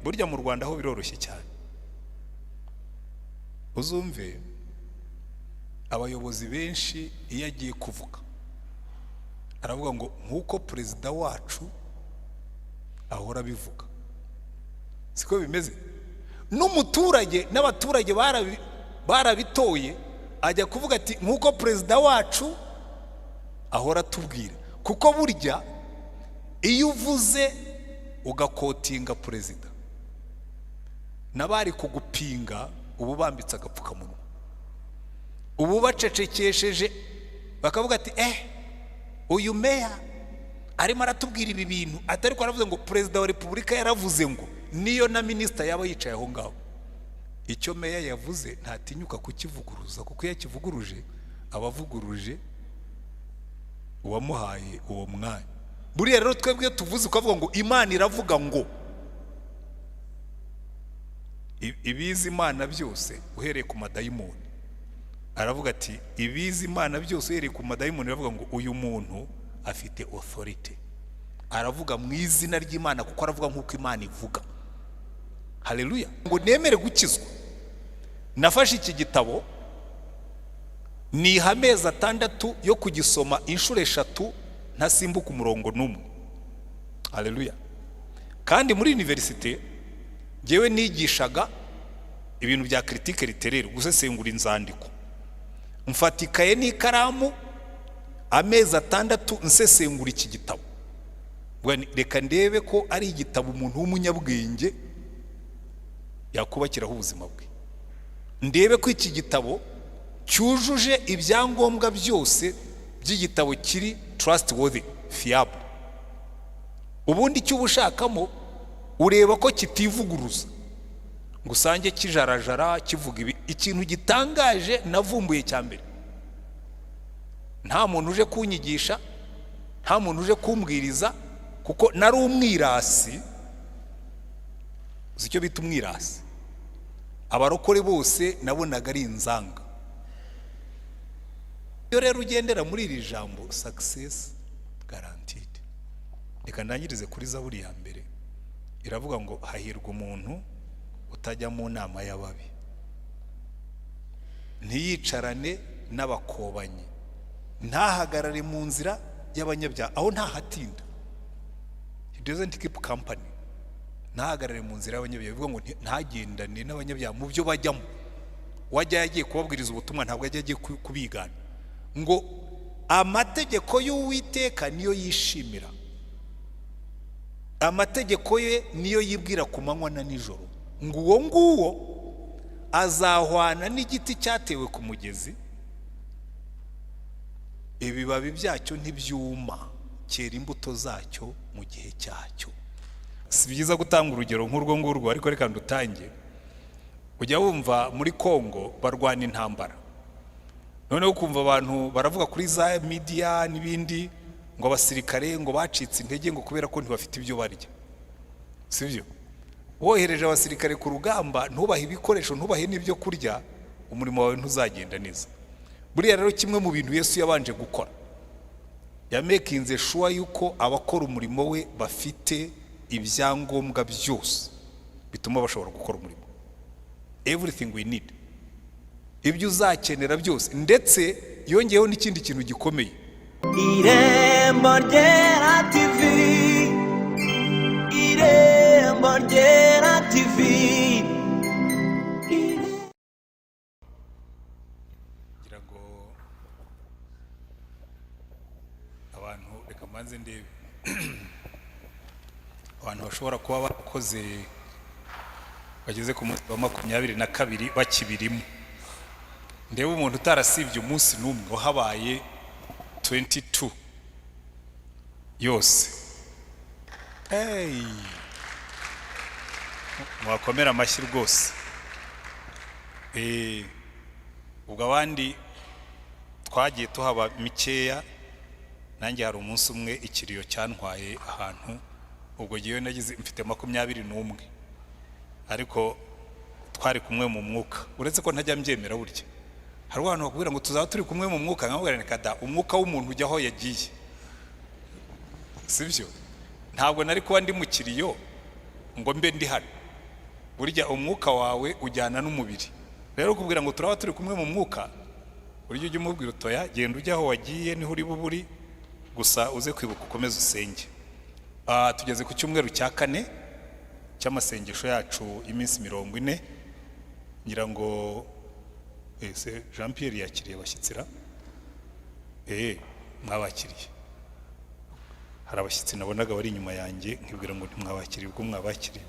burya mu Rwanda ho biroroshye cyane. Uzumve abayobozi benshi iyo agiye kuvuga aravuga ngo nkuko perezida wacu ahora bivuga. Siko bimeze. N'umuturage n'abaturage barabitoye ajya kuvuga ati nkuko perezida wacu ahora tubwira. Kuko burya iyo uvuze ugakotinga perezida nabari kugupinga ubu bambitse agapfukamunwa, ubu bacecekesheje bakavuga ati uyu meya arimo aratubwira ibi bintu atari ko aravuze ngo perezida wa repubulika yaravuze ngo, niyo na minisita yaba yicaye aho ngaho. Icyo meya yavuze ntatinyuka kukivuguruza, kuko iyo akivuguruje abavuguruje uwamuhaye uwo mwanya. Buriya rero twebwe tuvuze ukavuga ngo Imana iravuga ngo, ibizi Imana byose uhereye ku madayimoni. Aravuga ati ibizi Imana byose uhereye ku madayimoni, aravuga ngo uyu muntu afite authority, aravuga mu izina ry'Imana kuko aravuga nk'uko Imana ivuga. Haleluya. Ngo nemere gukizwa, nafashe iki gitabo ni amezi 6 yo kugisoma inshuro 3 ntasimbuka umurongo n'umwe. Haleluya. Kandi muri universite jewe nigishaga ibintu bya critique littéraire, gusesengura inzandiko. Mfatikaye n'ikaramu amezi 6 nsesengura iki gitabo. Reka ndebe ko ari igitabo umuntu w'umunyabwenge yakubakiraho ubuzima bwe. Ndebe ko iki gitabo cyujuje ibyangombwa byose by'igitabo kiri trustworthy, fiable. Ubundi cyo ubushakamo ureba ko kitivuguruza ngo usange kijarajara kivuga ibi. Ikintu gitangaje navumbuye cyambere, nta muntu uje kunyigisha, nta muntu uje kumbwiriza, kuko nari umwirasi. Zicyo bita umwirasi. Abarokore bose nabonaga ari inzanga. Iyo rero ugendera muri iri jambo success guaranteed, reka ndangirize kuri Zaburi ya mbere. Iravuga ngo hahirwa umuntu utajya mu nama y'ababi, ntiyicarane n'abakobanyi, ntahagarare mu nzira y'abanyabyaha. Aho ntahatinda, he doesn't keep company. Ntahagarare mu nzira y'abanyabyaha, bivuga ngo ntagendane n'abanyabyaha mu byo bajyamo. Wajya yagiye kubabwiriza ubutumwa ntabwo yagiye kubigana. Ngo amategeko y'Uwiteka niyo yishimira, amategeko ye niyo yibwira ku manywa na nijoro. Ngo uwo nguwo azahwana n'igiti cyatewe ku mugezi, ibibabi byacyo ntibyuma, cyera imbuto zacyo mu gihe cyacyo. Si byiza gutanga urugero nk'urwo ngurwo, ariko reka ndutange. Ujya wumva muri Kongo barwana intambara, noneho ukumva abantu baravuga kuri za media n'ibindi ngo abasirikare ngo bacitse intege ngo kubera ko ntibafite ibyo barya. Sibyo? Wohereje abasirikare ku rugamba, ntubahe ibikoresho, ntubahe n'ibyo kurya, umurimo wawe ntuzagenda neza. Buriya rero kimwe mu bintu Yesu yabanje gukora, yamekinze sure yuko abakora umurimo we bafite ibyangombwa byose bituma bashobora gukora umurimo. Everything we need, ibyo uzakenera byose. Ndetse yongeyeho n'ikindi kintu gikomeye, Irembo Ryera TV, Irembo Ryera TV. Ngira ngo abantu, reka manze ndebe abantu bashobora kuba bakoze bageze ku munsi wa 22 bakibirimo. Ndebe umuntu utarasibye umunsi n'umwe wahabaye 22 yose. Mwakomera amashyi rwose. Ubwo abandi twagiye tuhaba mikeya, nanjye hari umunsi umwe ikiriyo cyantwaye ahantu, ubwo giye nagize mfite 21, ariko twari kumwe mu mwuka. Uretse ko ntajya mbyemera burya, hari abantu bakubwira ngo tuzaba turi kumwe mu mwuka, nkabwira ni kada umwuka w'umuntu ujya aho yagiye. Sibyo? Ntabwo nari kuba ndi mu kiriyo ngo mbe ndi hano. burya umwuka wawe ujyana n'umubiri. Rero kubwira ngo turaba turi kumwe mu mwuka, burya ujye umubwira utoya genda ujya aho wagiye niho uri buburi, gusa uze kwibuka ukomeze usenge. Tugeze ku cyumweru cya 4 cy'amasengesho yacu iminsi 40. Ngira ngo ese Jean Pierre yakiriye abashyitsira mwabakiriye. Hari abashyitsi nabonaga bari inyuma yanjye nkibwira ngo mwabakiriye, ubwo mwabakiriye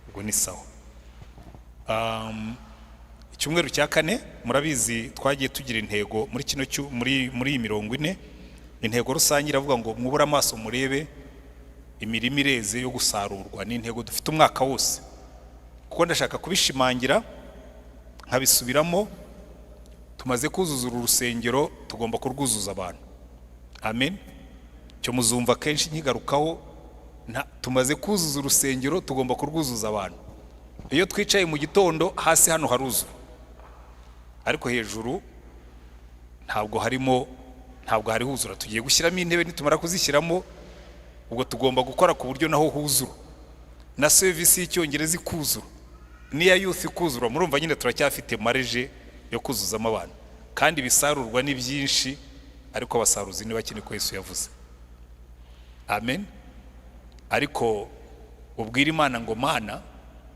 ubwo ni sawa. Icyumweru cya 4 murabizi twagiye tugira intego muri kino muri 40. Intego rusange iravuga ngo mwubura amaso murebe imirimo ireze yo gusarurwa. Ni intego dufite umwaka wose, kuko ndashaka kubishimangira nkabisubiramo. Tumaze kuzuza urusengero, tugomba kurwuzuza abantu. Amen. Cyo muzumva kenshi nkigarukaho, tumaze kuzuza urusengero, tugomba kurwuzuza abantu. Iyo twicaye mu gitondo hasi hano haruzuye, ariko hejuru ntabwo hari huzura. Tugiye gushyiramo intebe, nitumara kuzishyiramo ubwo tugomba gukora ku buryo naho huzura, na service y'icyongereza ikuzura, niya youth ikuzura. Murumva nyine turacyafite marge yo kuzuzamo abantu, kandi bisarurwa ni byinshi, ariko abasaruzi ni bake, niko Yesu yavuze. Amen. Ariko ubwira Imana ngo Mana,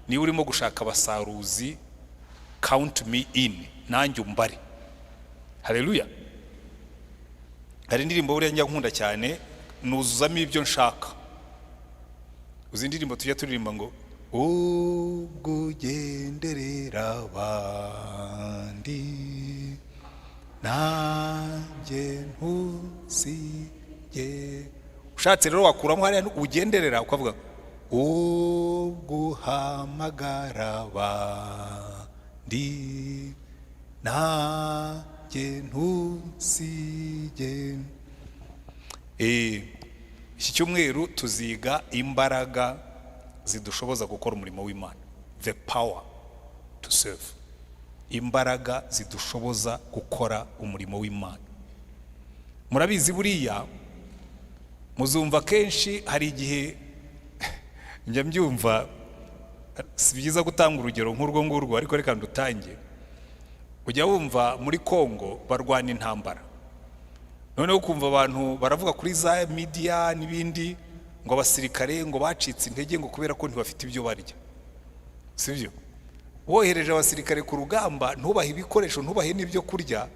niba urimo gushaka abasaruzi, count me in, nanjye umbare. Haleluya. Hari indirimbo buriya njya nkunda cyane, nuzuzamo ibyo nshaka. Uzi indirimbo tujya turirimba ngo ugenderera abandi nanjye ntusige. Ushatse rero wakuramo hariya ugenderera ukavuga guhamagara abandi nanjye ntusige. Iki cyumweru tuziga imbaraga zidushoboza gukora umurimo w'Imana, the power to serve. Imbaraga zidushoboza gukora umurimo w'Imana. Murabizi buriya muzumva kenshi, hari igihe njya mbyumva, si byiza gutanga urugero nk'urwo ngurwo, ariko reka ndutange. Ujya wumva muri Kongo barwana intambara, noneho ukumva abantu baravuga kuri za media n'ibindi ngo abasirikare ngo bacitse intege ngo kubera ko ntibafite ibyo barya. Sibyo? Wohereje abasirikare ku rugamba, ntubahe ibikoresho, ntubahe n'ibyo kurya,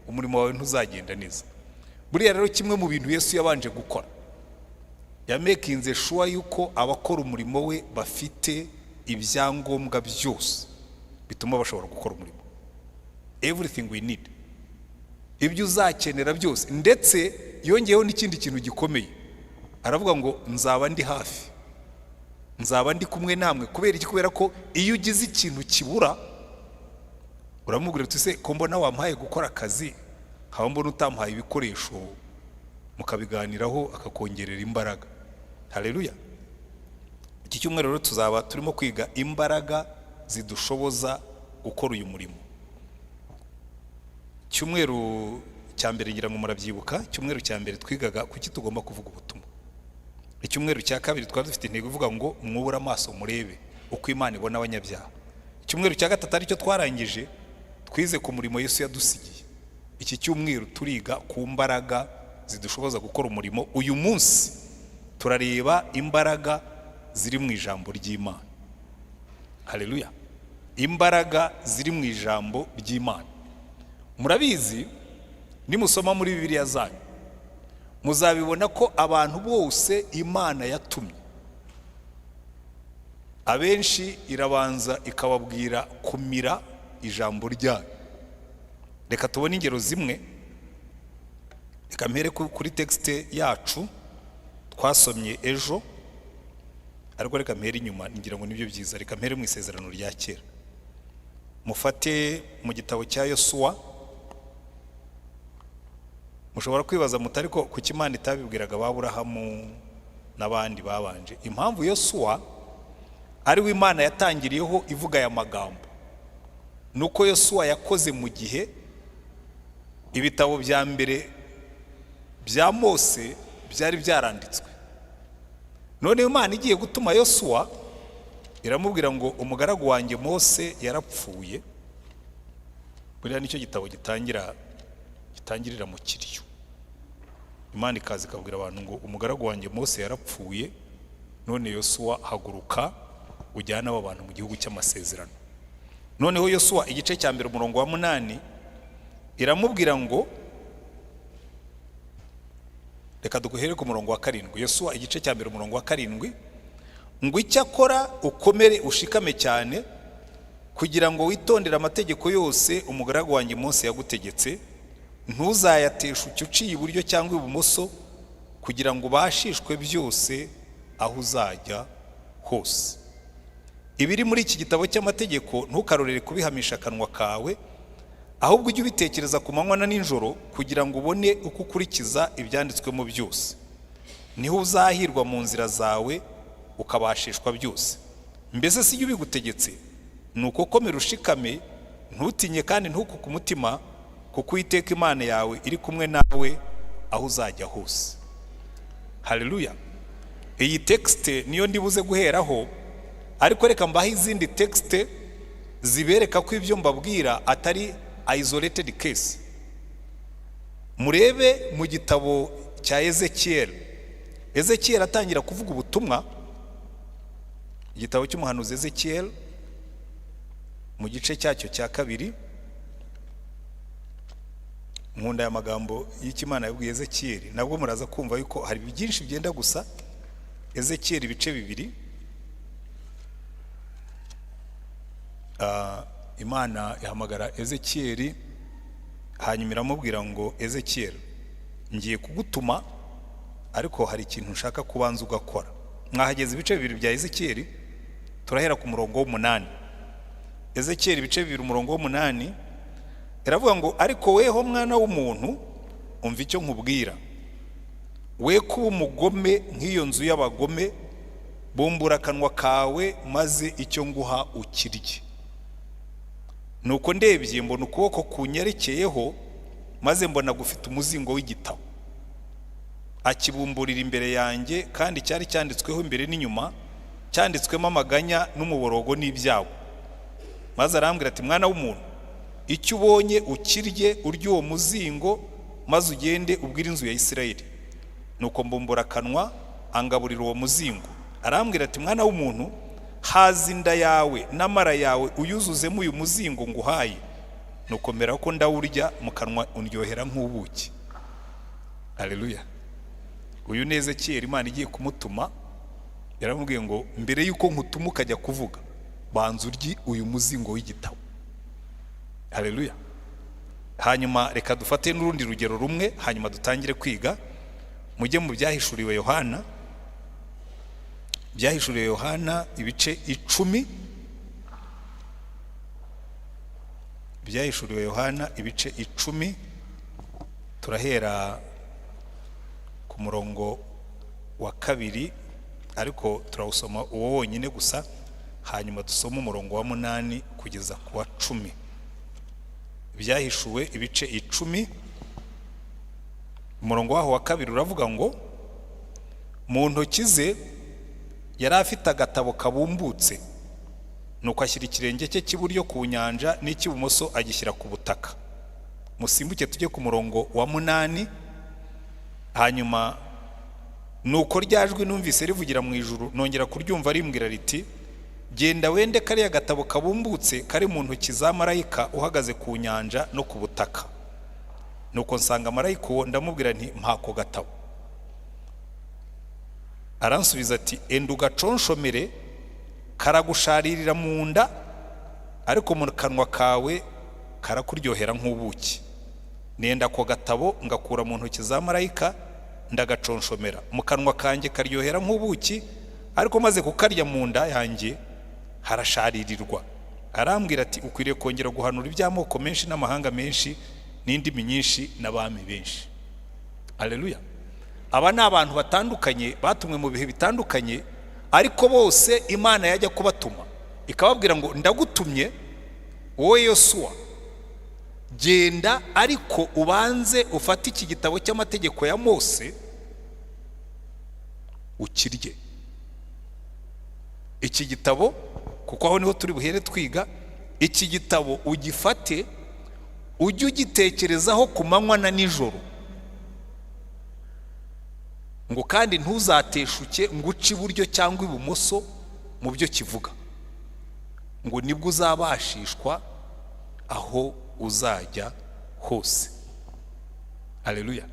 umurimo wawe ntuzagenda neza. Buriya rero kimwe mu bintu Yesu yabanje gukora, yamekinze sure yuko abakora umurimo we bafite ibyangombwa byose bituma bashobora gukora umurimo. Everything we need, ibyo uzakenera byose. Ndetse yongeyeho n'ikindi kintu gikomeye, aravuga ngo nzaba ndi hafi, nzaba ndi kumwe namwe. Kubera iki? Kubera ko iyo ugize ikintu kibura, uramubwira uti se ko mbona wampaye gukora akazi, haba mbona utampaye ibikoresho, mukabiganiraho akakongerera imbaraga. Haleluya. Iki cyumweru rero tuzaba turimo kwiga imbaraga zidushoboza gukora uyu murimo. Cyumweru cya mbere ngira ngo murabyibuka, cyumweru cya mbere twigaga kuki tugomba kuvuga ubutumwa. Icyumweru cya kabiri twari dufite intego ivuga ngo mwubura amaso murebe uko Imana ibona abanyabyaha. Icyumweru cya gatatu aricyo twarangije, twize ku murimo Yesu yadusigiye. Iki cyumweru turiga ku mbaraga zidushoboza gukora umurimo. Uyu munsi turareba imbaraga ziri mu ijambo ry'Imana. Haleluya. Imbaraga ziri mu ijambo ry'Imana. Murabizi, nimusoma muri Bibiliya zanyu muzabibona ko abantu bose Imana yatumye, abenshi irabanza ikababwira kumira ijambo ryayo. Reka tubone ingero zimwe. Reka mpere kuri texte yacu twasomye ejo, ariko reka mpere inyuma, ngira ngo nibyo byiza. Reka mpere mu isezerano rya kera. Mufate mu gitabo cya Yosuwa. Mushobora kwibaza mutari ko kuki Imana itabibwiraga Aburahamu n'abandi babanje. Impamvu Yosuwa ari we Imana yatangiriyeho ivuga aya magambo, nuko Yosuwa yakoze mu gihe ibitabo bya mbere bya Mose byari byaranditswe. None Imana igiye gutuma Yosuwa, iramubwira ngo umugaragu wanjye Mose yarapfuye. Buriya nicyo gitabo gitangirira mu kiryo. Imana ikaza ikabwira abantu ngo umugaragu wanjye Mose yarapfuye, none Yosuwa haguruka ujyana abo bantu mu gihugu cy'amasezerano. Noneho Yosuwa igice cya mbere umurongo wa 8 iramubwira ngo, reka duhere ku murongo wa 7. Yosuwa igice cya mbere umurongo wa 7 ngo icyakora ukomere ushikame cyane kugira ngo witondere amategeko yose umugaragu wanjye Mose yagutegetse, ntuzayateshuke uciye iburyo cyangwa ibumoso, kugira ngo ubashishwe byose aho uzajya hose. Ibiri muri iki gitabo cy'amategeko ntukarorere kubihamisha akanwa kawe, ahubwo ujye ubitekereza ku manywa na nijoro, kugira ngo ubone uko ukurikiza ibyanditswemo byose. Niho uzahirwa mu nzira zawe ukabashishwa byose. Mbese si ubigutegetse? Nuko komera ushikame, ntutinye kandi ntukuke umutima, kuko Uwiteka Imana yawe iri kumwe nawe aho uzajya hose. Haleluya. Iyi texte niyo ndibuze guheraho, ariko reka mbaho izindi texte zibereka ko ibyo mbabwira atari isolated case. Murebe mu gitabo cya Ezekiel atangira kuvuga ubutumwa, igitabo cy'umuhanuzi Ezekiel mu gice cyacyo cya 2. Nkunda ya magambo y'Imana yabwiye Ezekiel, nabwo muraza kumva yuko hari byinshi byenda gusa. Ezekiel ibice 2. Imana ihamagara Ezekiel, hanyuma iramubwira ngo Ezekiel, ngiye kugutuma, ariko hari ikintu nshaka kubanza ugakora. Mwahageze ibice 2 bya Ezekiel, turahera ku murongo w'8. Ezekiel ibice 2 umurongo w'8 iravuga ngo, ariko weho mwana w'umuntu, umva icyo nkubwira. We kuba umugome nk'iyo nzu y'abagome, bumbura akanwa kawe maze icyo nguha ukirye. Nuko ndebye mbona ukuboko kunyerekeyeho, maze mbona gufite umuzingo w'igitabo. Akibumburira imbere yanjye, kandi cyari cyanditsweho imbere n'inyuma, cyanditswemo amaganya n'umuborogo n'ibyago. Maze arambwira ati, mwana w'umuntu, icyo ubonye ukirye, urye uwo muzingo, maze ugende ubwire inzu ya Isirayeli. Nuko mbumbura akanwa, angaburira uwo muzingo. Arambwira ati, mwana w'umuntu, haza inda yawe n'amara yawe uyuzuzemo uyu muzingo nguhaye. Nuko mera ko ndawurya, mu kanwa undyohera nk'ubuki. Haleluya. Uyu ni Ezekiel Imana igiye kumutuma, yaramubwiye ngo mbere yuko nkutuma ukajya kuvuga, banza urye uyu muzingo w'igitabo. Haleluya. Hanyuma reka dufate n'urundi rugero rumwe, hanyuma dutangire kwiga. Mujye mu byahishuriwe Yohana. Byahishuriwe Yohana ibice 10. Byahishuriwe Yohana ibice 10, turahera ku murongo wa 2, ariko turawusoma uwo wonyine gusa, hanyuma dusoma umurongo wa 8 kugeza ku wa 10. Byahishuwe ibice 10, umurongo waho wa 2 uravuga ngo, mu ntoki ze yari afite agatabo kabumbutse, nuko ashyira ikirenge cye cy'iburyo ku nyanja n'icy'ibumoso agishyira ku butaka. Musimbuke tujye ku murongo wa 8. Hanyuma nuko ryajwi numvise rivugira mu ijuru, nongera kuryumva rimbwira riti, genda wende kariya gatabo kabumbutse kari mu ntoki za marayika uhagaze ku nyanja no ku butaka. Nuko nsanga marayika uwo, ndamubwira nti, mpako gatabo. Aransubiza ati, enda ugaconshomere, karagusharirira mu nda, ariko mu kanwa kawe karakuryohera nk'ubuki. Nenda ko gatabo ngakura mu ntoki za marayika, ndagaconshomera, mu kanwa kanjye karyohera nk'ubuki, ariko maze kukarya mu nda yanjye harasharirirwa. Arambwira ati, ukwiriye kongera guhanura iby'amoko menshi n'amahanga menshi n'indimi nyinshi n'abami benshi. Haleluya. Aba ni abantu batandukanye, batumwe mu bihe bitandukanye, ariko bose Imana yajya kubatuma ikababwira ngo, ndagutumye wowe Yosuwa, genda ariko ubanze ufate iki gitabo cy'amategeko ya Mose ukirye. iki gitabo kuko aho niho turi buhere twiga, iki gitabo ugifate ujye ugitekerezaho ku manywa na nijoro, ngo kandi ntuzateshuke ngo uce iburyo cyangwa ibumoso mu byo kivuga, ngo nibwo uzabashishwa aho uzajya hose. Haleluya.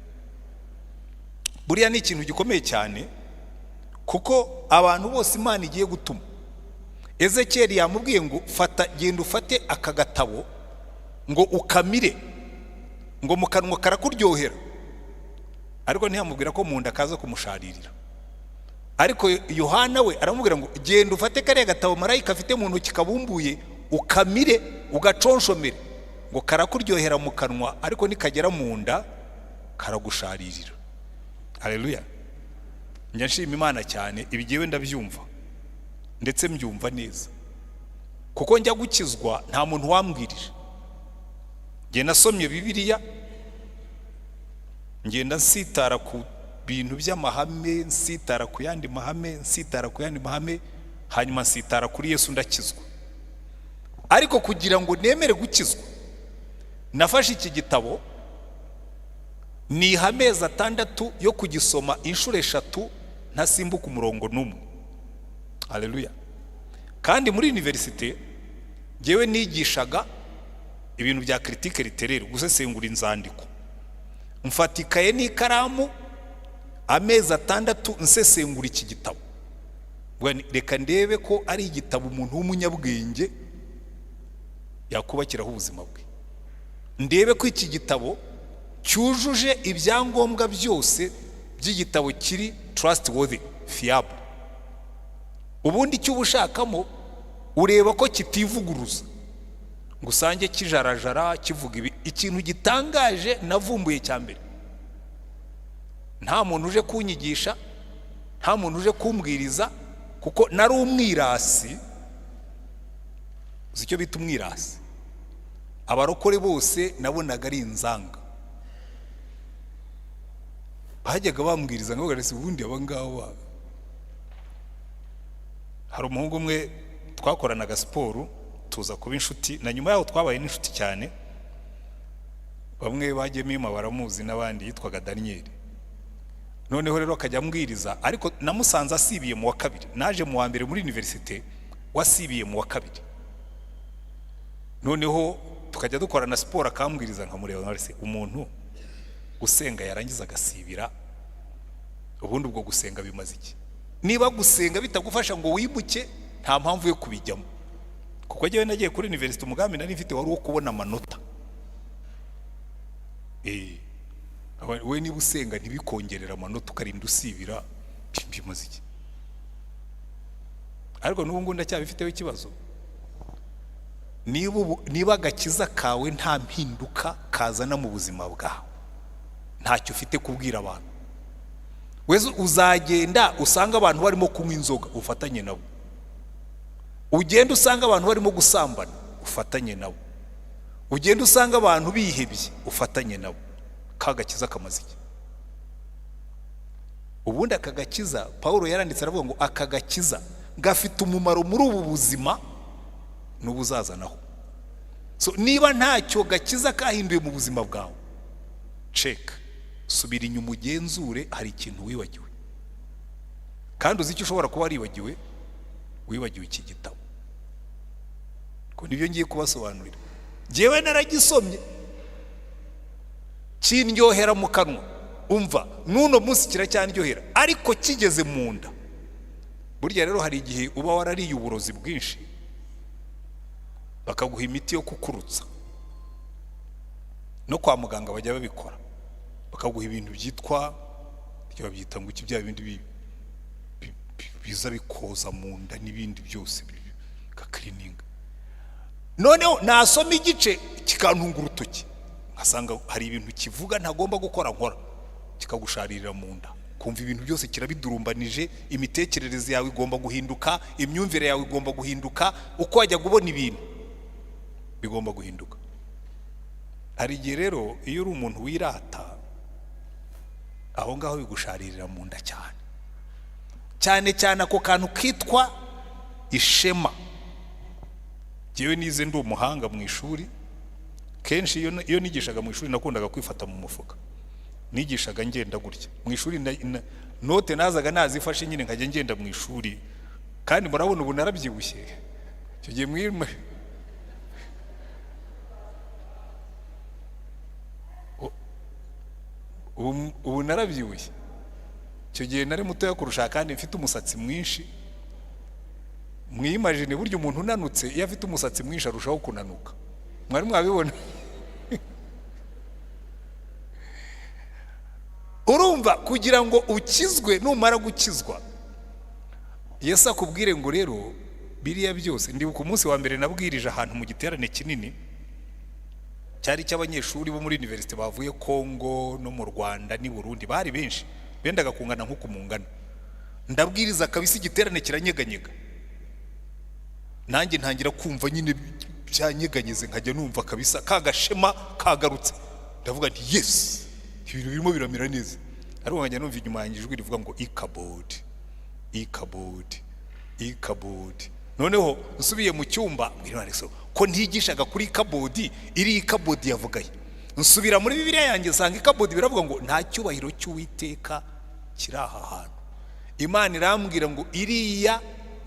Buriya ni ikintu gikomeye cyane, kuko abantu bose Imana igiye gutuma. Ezekiyeli yamubwiye ngo genda ufate aka gatabo ngo ukamire, ngo mu kanwa karakuryohera, ariko ntiyamubwira ko mu nda kaza kumusharirira. Ariko Yohana we aramubwira ngo genda ufate kariya gatabo marayika afite mu ntoki kabumbuye ukamire ugaconshomere, ngo karakuryohera mu kanwa, ariko nikagera mu nda karagusharirira. Haleluya. Njya nshima Imana cyane, ibigiwe ndabyumva ndetse mbyumva neza, kuko njya gukizwa nta muntu wambwirije. Nge nasomye Bibiliya, ngenda nsitara ku bintu by'amahame, nsitara ku yandi mahame, hanyuma nsitara kuri Yesu ndakizwa. Ariko kugira ngo nemere gukizwa, nafashe iki gitabo niha amezi 6 yo kugisoma inshuro 3 ntasimbuka umurongo n'umwe. Haleluya. Kandi muri universite ngewe nigishaga ibintu bya Politike literaire, gusesengura inzandiko. Mfatikaye n'ikaramu amezi 6 nsesengura iki gitabo. Reka ndebe ko ari igitabo umuntu w'umunyabwenge yakubakiraho ubuzima bwe. Ndebe ko iki gitabo cyujuje ibyangombwa byose by'igitabo kiri trustworthy, fiable. Ubundi cyo ubushakamo ureba ko kitivuguruza, ngo usange kijarajara kivuga ikintu gitangaje. Navumbuye cyambere, nta muntu uje kunyigisha, nta muntu uje kumbwiriza, kuko nari umwirasi. Zicyo bita umwirasi. Abarokore bose nabonaga ari inzanga, bajyaga bambwiriza ngo garese ubundi abangabo. Hari umuhungu umwe twakoranaga siporo tuza kuba inshuti, na nyuma yaho twabaye n'inshuti cyane. Bamwe bagiyemo baramuzi n'abandi, yitwaga Daniel. Noneho rero akajya ambwiriza, ariko namusanze asibiye mu wa kabiri. Naje mu wa mbere muri universite, wasibiye mu wa kabiri. Noneho tukajya dukorana siporo akambwiriza, nkamureba nkarese umuntu gusenga yarangiza agasibira, ubundi ubwo gusenga bimaze iki? Niba gusenga bitagufasha ngo wibuke, nta mpamvu yo kubijyamo. Kuko njyewe nagiye kuri university umugambi nari mfite wari wo kubona amanota. We niba usenga ntibikongerera amanota ukarinda usibira, bimaze iki? Ariko n'ubu ngubu ndacyabifiteho ikibazo. Niba agakiza kawe nta mpinduka kazana mu buzima bwawe, ntacyo ufite kubwira abantu. Wese uzagenda usanga abantu barimo kunywa inzoga, ufatanye nabo. Ugenda usanga abantu barimo gusambana, ufatanye nabo. Ugenda usanga abantu bihebye, ufatanye nabo. Kagakiza kamaze iki? Ubundi akagakiza Paulo yaranditse aravuga ngo akagakiza gafite umumaro muri ubu buzima n'ubuzazanaho. So niba ntacyo gakiza kahinduye mu buzima bwawe, check, subira inyuma ugenzure hari ikintu wibagiwe. Kandi uzi icyo ushobora kuba waribagiwe, wibagiwe iki gitabo. Ko nibyo ngiye kubasobanurira. Jewe naragisomye kindyohera mu kanwa, umva nuno munsi kiracyandyohera, ariko kigeze mu nda. Burya rero hari igihe uba warariye uburozi bwinshi, bakaguha imiti yo kukurutsa. No kwa muganga bajya babikora, bakaguha ibintu byitwa babyita ngo iki bya bindi biza bikoza mu nda n'ibindi byose ka cleaning. Noneho nasoma igice kikantunga urutoki, nkasanga hari ibintu kivuga ntagomba gukora nkora, kikagusharirira mu nda. Kumva ibintu byose kirabidurumbanije, imitekerereze yawe igomba guhinduka, imyumvire yawe igomba guhinduka, uko wajya kubona ibintu bigomba guhinduka. Hari igihe rero iyo uri umuntu wirata, aho ngaho bigusharirira mu nda cyane cyane ako kantu kitwa ishema. Jewe nize ndi umuhanga mu ishuri, kenshi iyo nigishaga mu ishuri nakundaga kwifata mu mufuka, nigishaga ngenda gutya mu ishuri, note nazaga nazifashe nyine nkajya ngenda mu ishuri, kandi murabona ubu narabyibushye. Icyo gihe mwirime ubu narabyibushye, icyo gihe nari mutoya kurusha kandi mfite umusatsi mwinshi. Mwimagine buryo umuntu unanutse iyo afite umusatsi mwinshi arushaho kunanuka, mwari mwabibona? Urumva, kugira ngo ukizwe, numara gukizwa Yesu akubwire ngo rero biriya byose. Ndibuka umunsi wa mbere nabwirije ahantu mu giterane kinini cyari cy'abanyeshuri bo muri university bavuye Kongo no mu Rwanda ni Burundi, bari benshi bendaga kungana nk'uko mungana. Ndabwiriza kabisa igiterane kiranyeganyega, nanjye ntangira kumva nyine byanyeganyeze, nkajya numva kabisa kagashema kagarutse, ndavuga nti yes, ibintu birimo biramera neza. Ariko nkajya numva inyuma yanjye ijwi rivuga ngo ikabodi ikabodi ikabodi. Noneho nsubiye mu cyumba ko ntigishaga kuri ikabodi, iri ikabodi yavugaye. Nsubira muri Bibiliya yanjye nsanga ikabodi biravuga ngo nta cyubahiro cy'Uwiteka kiri aha hantu. Imana irambwira ngo iriya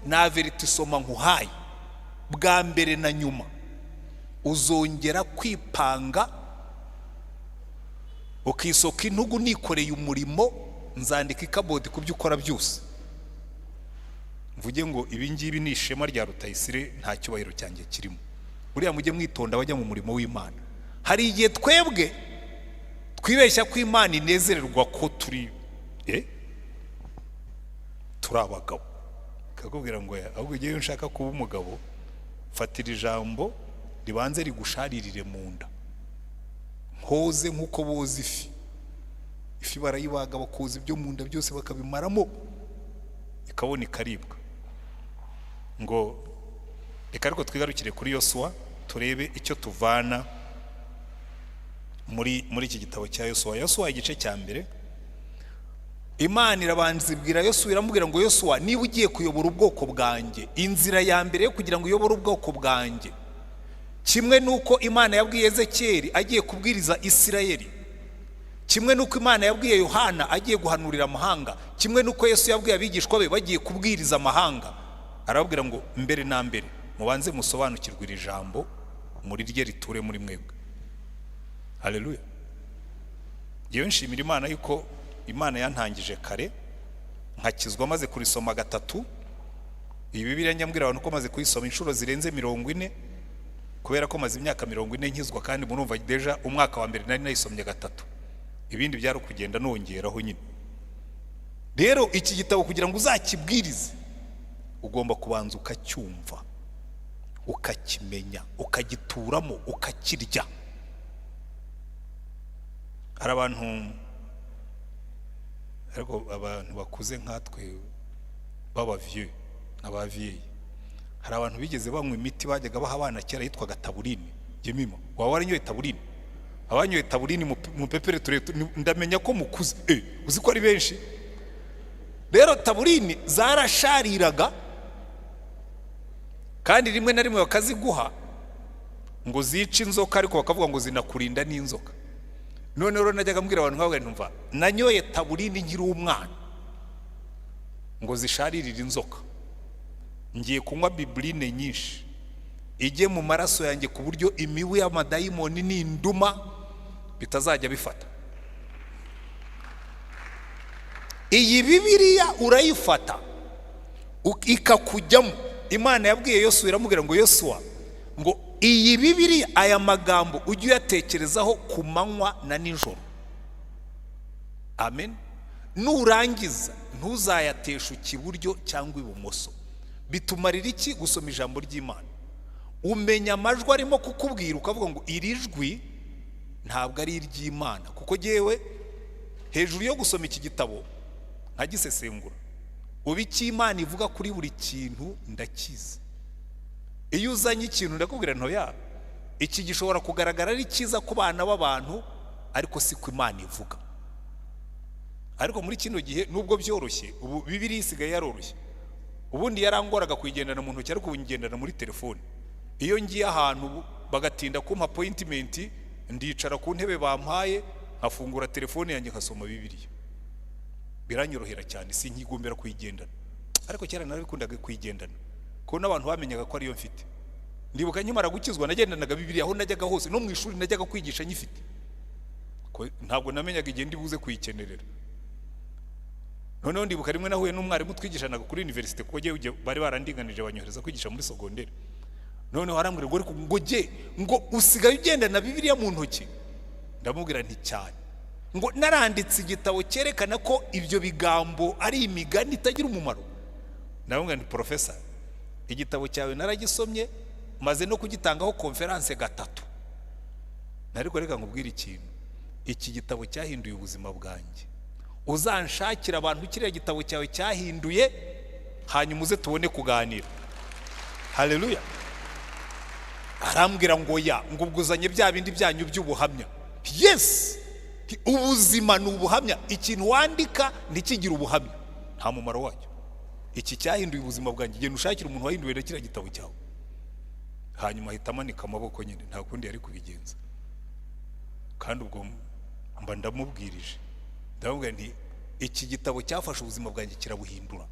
na verite soma nkuhaye bwa mbere na nyuma uzongera kwipanga ukisoka intugu nikoreye umurimo, nzandika ikabodi ku byo ukora byose. Mvuge ngo ibi ngibi ni ishema rya Rutayisire, nta cyubahiro cyanjye kirimo. Buriya mujye mwitonda bajya mu murimo w'Imana. Hari igihe twebwe twibeshya ko Imana inezererwa ko turi abagabo, kakubwira ngo ahubwo igihe nshaka kuba umugabo, fatira ijambo ribanze rigusharirire mu nda, nkoze nk'uko boza ifi barayibaga bakoza ibyo mu nda byose bakabimaramo ikabona ikaribwa. Ngo reka ariko twigarukire kuri Yosuwa turebe icyo tuvana muri iki gitabo cya Yosuwa. Yosuwa igice cya mbere, Imana irabanza ibwira Yosuwa, iramubwira ngo Yosuwa, niba ugiye kuyobora ubwoko bwanjye, inzira ya mbere yo kugira ngo uyobore ubwoko bwanjye, kimwe nuko Imana yabwiye Ezekiyeli agiye kubwiriza Isirayeli, kimwe nuko Imana yabwiye Yohana agiye guhanurira amahanga, kimwe nuko Yesu yabwiye abigishwa be bagiye kubwiriza amahanga, arababwira ngo mbere na mbere mubanze musobanukirwe iri jambo muri rye riture muri mwebwe. Haleluya. Yewe nshimira Imana yuko Imana yantangije kare nkakizwa maze kurisoma gatatu. Iyi Bibiliya nyambwira abantu ko maze kuyisoma inshuro zirenze 40, kubera ko maze imyaka 40 nkizwa, kandi murumva deja umwaka wa mbere nari nayisomye gatatu, ibindi byari kugenda nongeraho nyine. Rero iki gitabo kugira ngo uzakibwirize ugomba kubanza ukacyumva, ukakimenya, ukagituramo, ukakirya. Hari abantu bakuze nkatwe b'abavyeyi n'abavyeyi, hari abantu bigeze banywa imiti bajyaga baha abana kera yitwaga taburini. Jemima, waba waranyoye taburini? Abanyoye taburini mu pepere turetu, ndamenya ko mukuze, uzi ko ari benshi. Rero taburini zarashariraga, kandi rimwe na rimwe bakaziguha ngo zice inzoka, ariko bakavuga ngo zinakurinda n'inzoka. None rero najyaga mbwira abantu nk'abo, ntumva nanyoye taburini nkiri umwana ngo zisharirire inzoka, ngiye kunywa bibline nyinshi ijye mu maraso yanjye ku buryo imibu y'amadayimoni n'induma bitazajya bifata. Iyi Bibiliya urayifata ikakujyamo. Imana yabwiye Yosuwa, iramubwira ngo Yosuwa, ngo iyi Bibiliya, aya magambo ujye uyatekerezaho ku manywa na nijoro. Amen. Nurangiza ntuzayatesha iburyo cyangwa ibumoso. Bitumarira iki gusoma ijambo ry'Imana? Umenya amajwi arimo kukubwira, ukavuga ngo iri jwi ntabwo ari iry'Imana, kuko jewe hejuru yo gusoma iki gitabo nkagisesengura, ubu icyo Imana ivuga kuri buri kintu ndakizi. Iyo uzanye ikintu ndakubwira ntoya, iki gishobora kugaragara ari cyiza ku bana b'abantu, ariko si ku Imana ivuga. Ariko muri kino gihe nubwo byoroshye, ubu Bibiliya isigaye yaroroshye. ubundi yarangoraga kuyigendana mu ntoki ariko ubugendana muri telefone. Iyo ngiye ahantu bagatinda kumpa appointment, ndicara ku ntebe bampaye, nkafungura telefone yanjye nkasoma Bibiliya. Biranyorohera cyane, sinkigombera kuyigendana. Ariko cyane narabikundaga kuyigendana, ko n'abantu bamenyaga ko ariyo mfite. Ndibuka nkimara gukizwa nagendanaga Bibiliya aho najyaga hose, no mu ishuri najyaga kwigisha nyifite. Ntabwo namenyaga igihe ndibuze kuyikenerera. Noneho ndibuka rimwe nahuye n'umwarimu twigishanaga kuri university, kuko bari barandinganije banyohereza kwigisha muri secondaire. Noneho arambwira ngo usigaye ugendana Bibiliya mu ntoki. Ndamubwira nti cyane, ngo naranditse igitabo cyerekana ko ibyo bigambo ari imigani itagira umumaro. Ndamubwira nti professor, igitabo cyawe naragisomye maze no kugitangaho conference gatatu. Nariko reka nkubwira ikintu, iki gitabo cyahinduye ubuzima bwanjye. Uzanshakira abantu kiriya gitabo cyawe cyahinduye, hanyuma uze tubone kuganira. Haleluya. Arambwira ngo ngo ubwuzanye bya bindi byanyu by'ubuhamya. Yes, ubuzima ni ubuhamya. Ikintu wandika ntikigira ubuhamya, nta mumaro wacyo. Iki cyahinduye ubuzima bwanjye. Genda ushakira umuntu wahinduye na kiriya gitabo cyawe, hanyuma ahita amanika amaboko nyine, nta kundi yari kubigenza. Kandi ubwo mba ndamubwirije, ndamubwira nti iki gitabo cyafashe ubuzima bwanjye kirabuhindura,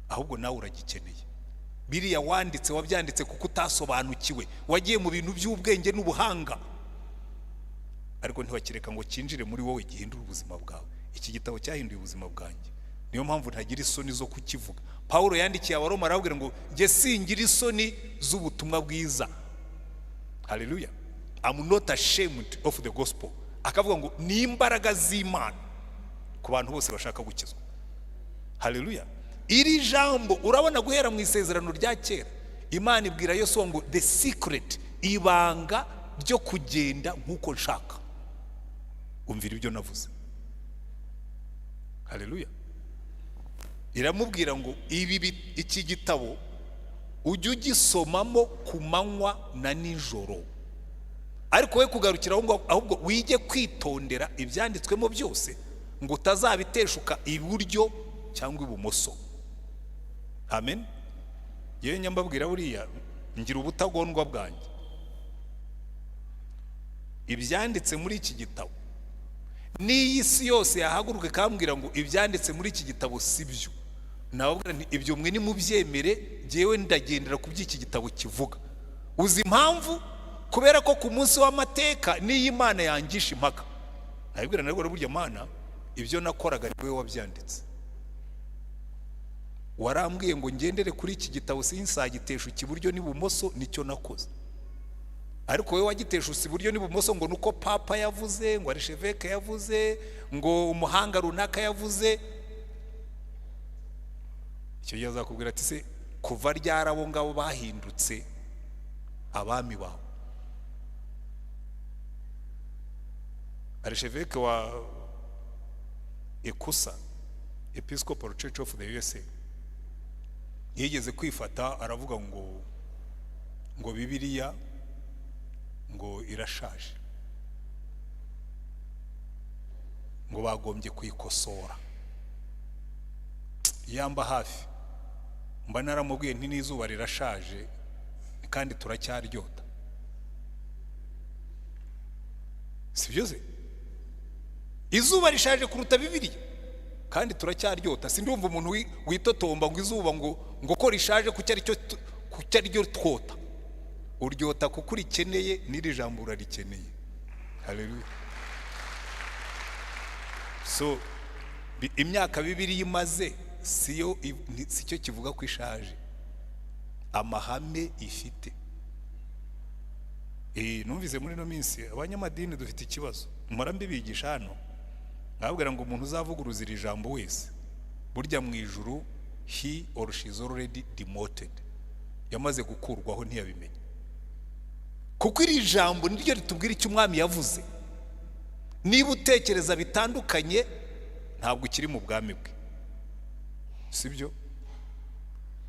ahubwo nawe uragikeneye. Biriya wanditse wabyanditse kuko utasobanukiwe, wagiye mu bintu by'ubwenge n'ubuhanga, ariko ntiwakireka ngo kinjire muri wowe gihindura ubuzima bwawe. Iki gitabo cyahinduye ubuzima bwanjye, niyo mpamvu ntagira isoni zo kukivuga. Paulo yandikiye Abaroma arabwira ngo jye singira isoni z'ubutumwa bwiza. Haleluya. I'm not ashamed of the gospel. Akavuga ngo ni imbaraga z'Imana ku bantu bose bashaka gukizwa. Haleluya. Iri jambo urabona guhera mu isezerano rya kera, Imana ibwira Yesu ngo the secret, ibanga ryo kugenda nk'uko nshaka. Umvira ibyo navuze. Haleluya. Iramubwira ngo iki gitabo ujye ugisomamo ku manywa na nijoro, ariko we kugarukiraho ngo ahubwo wige kwitondera ibyanditswemo byose, ngo utazabiteshuka iburyo cyangwa ibumoso. Amen. Yewe nyambabwira buriya ngira ubutagondwa bwanjye. Ibyanditse muri iki gitabo, n'iyi si yose yahaguruka kambwira ngo ibyanditse muri iki gitabo si byo, nababwira nti ibyo mwe ni mubyemere, jewe ndagendera ku by'iki gitabo kivuga. Uzi impamvu? Kubera ko ku munsi w'amateka n'iyi Imana yangisha impaka. Nabibwira narwo burya Mana, ibyo nakoraga niwe wabyanditse. Warambwiye ngo ngendere kuri iki gitabo sinsagitesha iburyo n'ibumoso, nicyo nakoze. Ariko we wagiteshutse iburyo n'ibumoso ngo nuko papa yavuze, ngo arisheveke yavuze, ngo umuhanga runaka yavuze. Icyo yazakubwira ati se kuva ryarabo ngabo bahindutse abami bawe. Arisheveke wa Ekusa, Episcopal Church of the USA, yigeze kwifata aravuga ngo Bibiliya ngo irashaje, ngo bagombye kuyikosora. Yamba hafi mba naramubwiye nti n'izuba rirashaje kandi turacyaryota. Sibyo se? Izuba rishaje kuruta Bibiliya kandi turacyaryota. Sindumva umuntu witotomba ngo izuba ngo ko rishaje kucyari ryo twota. Uryota kuko urikeneye, n'iri jambo urarikeneye. Haleluya. So imyaka Bibiliya imaze sicyo kivuga ko ishaje, amahame ifite. Numvise muri no minsi abanyamadini dufite ikibazo, murambi bigisha hano nabwira ngo umuntu uzavuguruza iri jambo wese burya mu ijuru he or she is already demoted, yamaze gukurwaho ntiyabimenye. Kuko iri jambo niryo ritubwira icyo umwami yavuze. Niba utekereza bitandukanye ntabwo ukiri mu bwami bwe. Sibyo?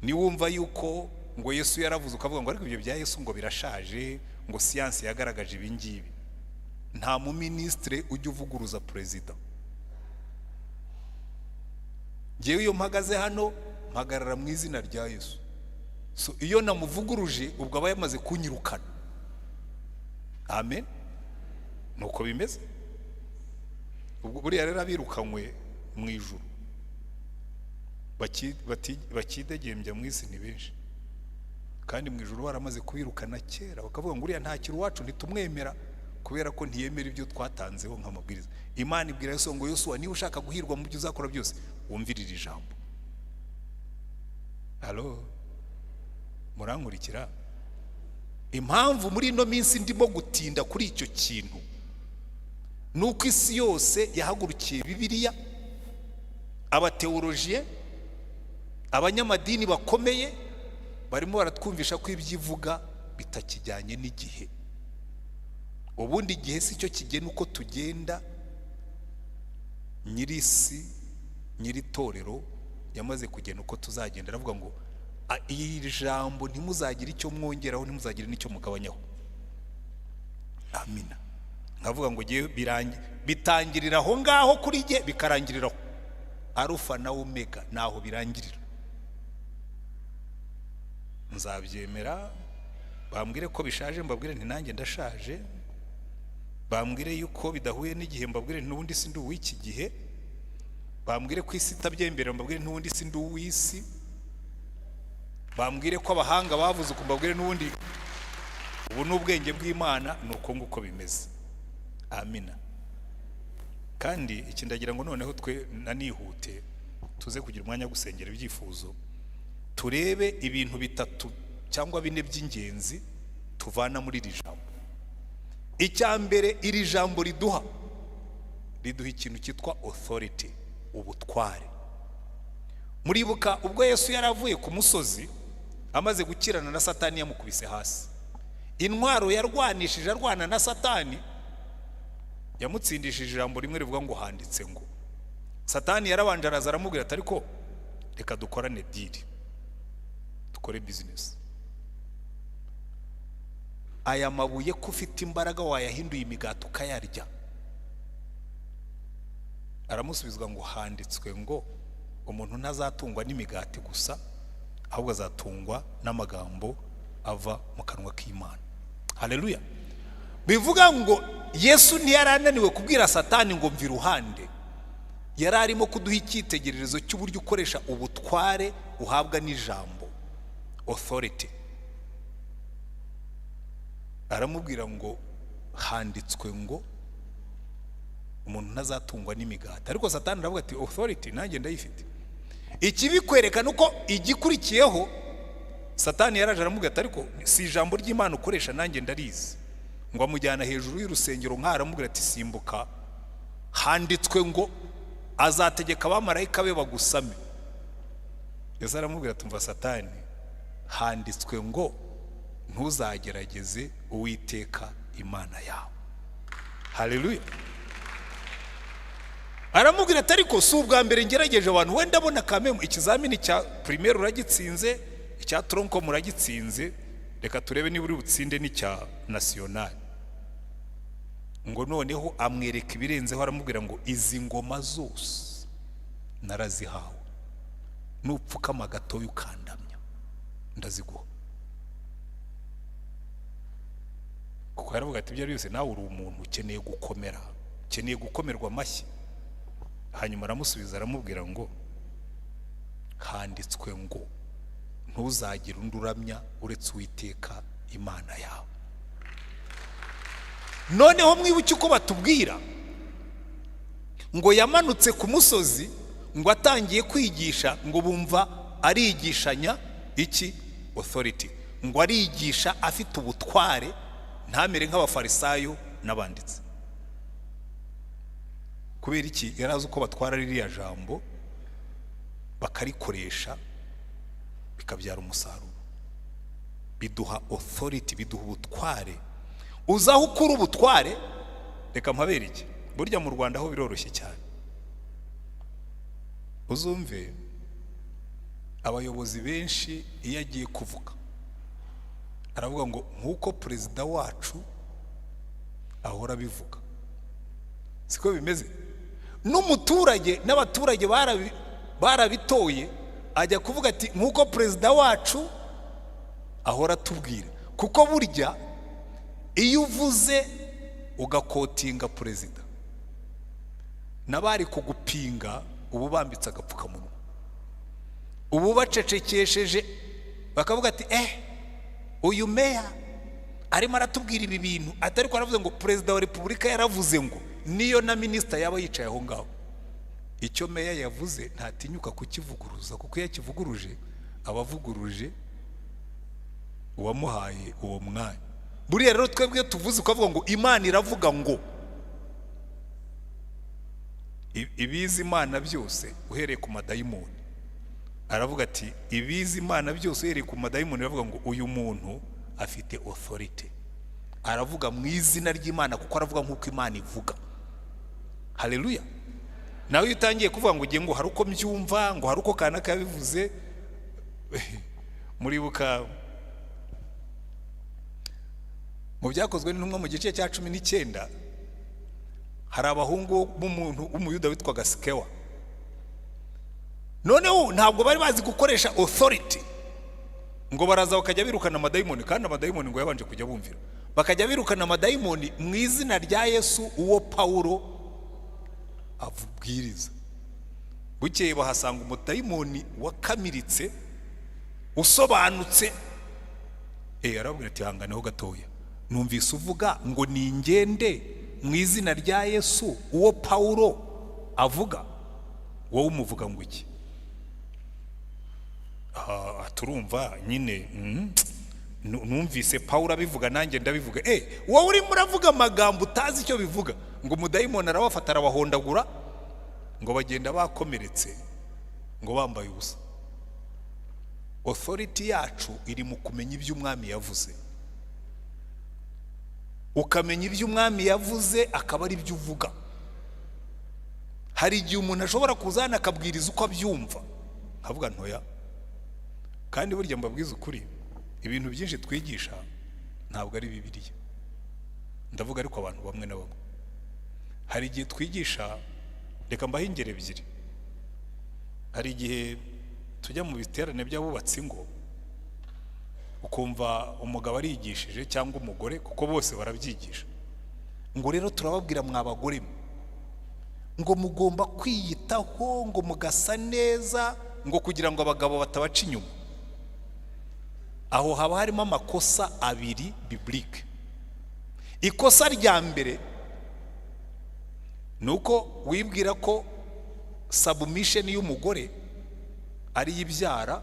Ni wumva yuko ngo Yesu yaravuze ukavuga ngo ariko ibyo bya Yesu ngo birashaje, ngo siyansi yagaragaje ibi ngibi. Nta mu ministre ujya uvuguruza president. Jewe iyo mpagaze hano mpagarara mu izina rya Yesu. So iyo namuvuguruje ubwo aba yamaze kunyirukana. Amen. Nuko bimeze. Ubwo buriya rero abirukanywe mu ijuru bakidegembya mu isi ni benshi, kandi mu ijuru baramaze kubirukana kera, bakavuga ngo uriya ntakiri uwacu ntitumwemera kubera ko ntiyemera ibyo twatanzeho nk'amabwiriza. Imana ibwira Yesu ngo Yosuwa, niba ushaka guhirwa mu byo uzakora byose wumvirire ijambo. Halo, murankurikira? Impamvu muri ino minsi ndimo gutinda kuri icyo kintu nuko isi yose yahagurukiye Bibiliya, abateolojiye, abanyamadini bakomeye barimo baratwumvisha ko ibyivuga bitakijyanye n'igihe. Ubundi igihe si cyo kigena uko tugenda. Nyirisi, nyiri torero yamaze kugena uko tuzagenda. Aravuga ngo iri jambo ntimuzagire icyo mwongeraho, ntimuzagire n'icyo mugabanyaho. Amina. Nkavuga ngo bitangirira aho ngaho kuri jye bikarangiriraho. Arufa na omega naho birangirira. Nzabyemera, bambwire ko bishaje mbabwire nti nanjye ndashaje, bambwire yuko bidahuye n'igihe mbabwire n'ubundi si ndi uw'iki gihe, bambwire ko isi itabyemera mbabwire n'ubundi si ndi uw'isi, bambwire ko abahanga bavuze uko mbabwire n'ubundi ubu n'ubwenge bw'Imana. Nuko nguko bimeze. Amina. Kandi iki ndagira ngo noneho twe nanihute tuze kugira umwanya wo gusengera ibyifuzo, turebe ibintu bitatu cyangwa bine by'ingenzi tuvana muri iri jambo. Icya mbere, iri jambo riduha ikintu cyitwa authority, ubutware. Muribuka ubwo Yesu yaravuye ku musozi amaze gukirana na Satani yamukubise hasi, intwaro yarwanishije arwana na Satani yamutsindishije ijambo rimwe rivuga ngo handitse ngo. Satani yarabanje araza aramubwira ati ariko reka dukorane deal, dukore business. Aya mabuye ko ufite imbaraga wayahinduye imigati ukayarya. Aramusubizwa ngo handitswe ngo umuntu ntazatungwa n'imigati gusa, ahubwo azatungwa n'amagambo ava mu kanwa k'Imana. Haleluya. Bivuga ngo Yesu ntiyarananiwe kubwira Satani ngo mvi ruhande, yari arimo kuduha icyitegererezo cy'uburyo ukoresha ubutware uhabwa n'ijambo, authority. Aramubwira ngo handitswe ngo umuntu ntazatungwa n'imigati, ariko Satani aravuga ati authority nanjye ndayifite. Ikibikwerekana uko igikurikiyeho, Satani yaraje aramubwira ati ariko si ijambo ry'Imana ukoresha nanjye ndarizi. Ngo amujyana hejuru y'urusengero nk'aramubwira ati simbuka, handitswe ngo azategeka abamarayika be bagusame. Yesu aramubwira ati umva Satani, handitswe ngo ntuzagerageze Uwiteka Imana yawe. Haleluya. Aramubwira ati ariko si ubwa mbere ngerageje abantu, wenda abona kameme ikizamini cya primaire uragitsinze, icya tronco muragitsinze, reka turebe niba uri butsinde n'icya national. Ngo noneho amwereka ibirenzeho, aramubwira ngo izi ngoma zose narazihawe, nupfukama gatoya ukandamya ndaziguha. Kuko yaravuga ati ibyo byose nawe uri umuntu ukeneye gukomera, ukeneye gukomerwa amashyi. Hanyuma aramusubiza aramubwira ngo handitswe ngo ntuzagire undi uramya uretse Uwiteka Imana yawe. Noneho mwibuke uko batubwira ngo yamanutse ku musozi, ngo atangiye kwigisha, ngo bumva arigishanya iki authority, ngo arigisha afite ubutware, ntamere nk'abafarisayo n'abanditsi. Kubera iki? Yarazi uko batwara ririya jambo bakarikoresha bikabyara umusaruro. Biduha authority, biduha ubutware. Uzaho ukura ubutware, reka mpabere iki, burya mu Rwanda aho biroroshye cyane. Uzumve abayobozi benshi iyo agiye kuvuga aravuga ngo nkuko perezida wacu ahora bivuga. Siko bimeze? N'umuturage n'abaturage barabitoye ajya kuvuga ati nkuko perezida wacu ahora atubwira, kuko burya iyo uvuze ugakotinga perezida n'abari kugupinga ubu bambitse agapfukamunwa, ubu bacecekesheje bakavuga ati uyu meya arimo aratubwira ibi bintu, atari ko aravuze ngo perezida wa repubulika yaravuze ngo, niyo na minisita yaba yicaye aho ngaho. Icyo meya yavuze ntatinyuka kukivuguruza, kuko iyo akivuguruje abavuguruje uwamuhaye uwo mwanya. Buriya rero twebwe tuvuze ukavuga ngo Imana iravuga ngo, ibizi Imana byose uhereye ku madayimoni. Aravuga ati ibizi Imana byose uhereye ku madayimoni, aravuga ngo uyu muntu afite authority, aravuga mu izina ry'Imana kuko aravuga nk'uko Imana ivuga. Haleluya. Nawe iyo utangiye kuvuga ngo ugiye ngo hari uko mbyumva, ngo hari uko kanaka yabivuze, muribuka mu byakozwe n'intumwa mu gice cya 19 hari abahungu b'umuntu w'umuyuda witwaga Sikewa. Noneho ntabwo bari bazi gukoresha authority, ngo baraza bakajya birukana amadayimoni, kandi amadayimoni ngo yabanje kujya bumvira, bakajya birukana amadayimoni mu izina rya Yesu uwo Paulo avubwiriza. Bukeye bahasanga umudayimoni wakamiritse usobanutse, arabwira ati hanganeho gatoya, numvise uvuga ngo ningende mu izina rya Yesu uwo Paulo avuga, wowe umuvuga ngo iki? Turumva nyine numvise Paulo abivuga nanjye ndabivuga. Wowe uri muravuga amagambo utazi icyo bivuga. Ngo umudayimoni arabafata arabahondagura, ngo bagenda bakomeretse, ngo bambaye ubusa. Authority yacu iri mu kumenya ibyo umwami yavuze. Ukamenya ibyo umwami yavuze akaba ari byo uvuga. Hari igihe umuntu ashobora kuzana akabwiriza uko abyumva, avuga ntoya. Kandi burya mbabwiza ukuri, ibintu byinshi twigisha ntabwo ari Bibiliya. Ndavuga ariko abantu bamwe na bamwe. Hari igihe twigisha, reka mbahe ingero ebyiri. Hari igihe tujya mu biterane by'abubatsi ngo ukumva umugabo arigishije cyangwa umugore, kuko bose barabyigisha, ngo rero turababwira mwabagore ngo mugomba kwiyitaho, ngo mugasa neza, ngo kugira ngo abagabo batabaca inyuma. Aho haba harimo amakosa abiri biblique. Ikosa rya mbere nuko wibwira ko submission y'umugore ari yibyara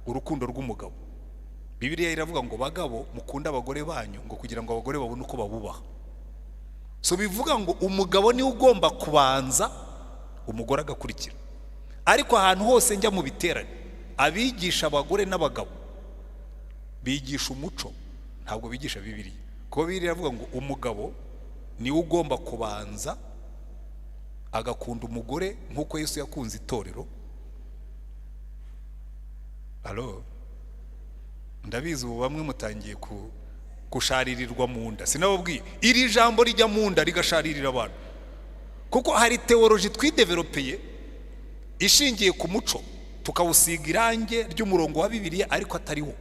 urukundo rw'umugabo. Bibiliya iravuga ngo bagabo mukunda abagore banyu, ngo kugira ngo abagore babone uko babubaha. So bivuga ngo umugabo ni ugomba kubanza, umugore agakurikira. Ariko ahantu hose njya mu biterane, abigisha abagore n'abagabo bigisha umuco, ntabwo bigisha Bibiliya. Kuko Bibiliya iravuga ngo umugabo ni ugomba kubanza agakunda umugore nk'uko Yesu yakunze itorero. Ndabizi ubu bamwe mutangiye kusharirirwa mu nda. Sinababwiye iri jambo rijya mu nda rigasharirira abantu, kuko hari teoloji twidevelopeye ishingiye ku muco, tukawusiga irange ry'umurongo wa Bibiliya ariko atariho.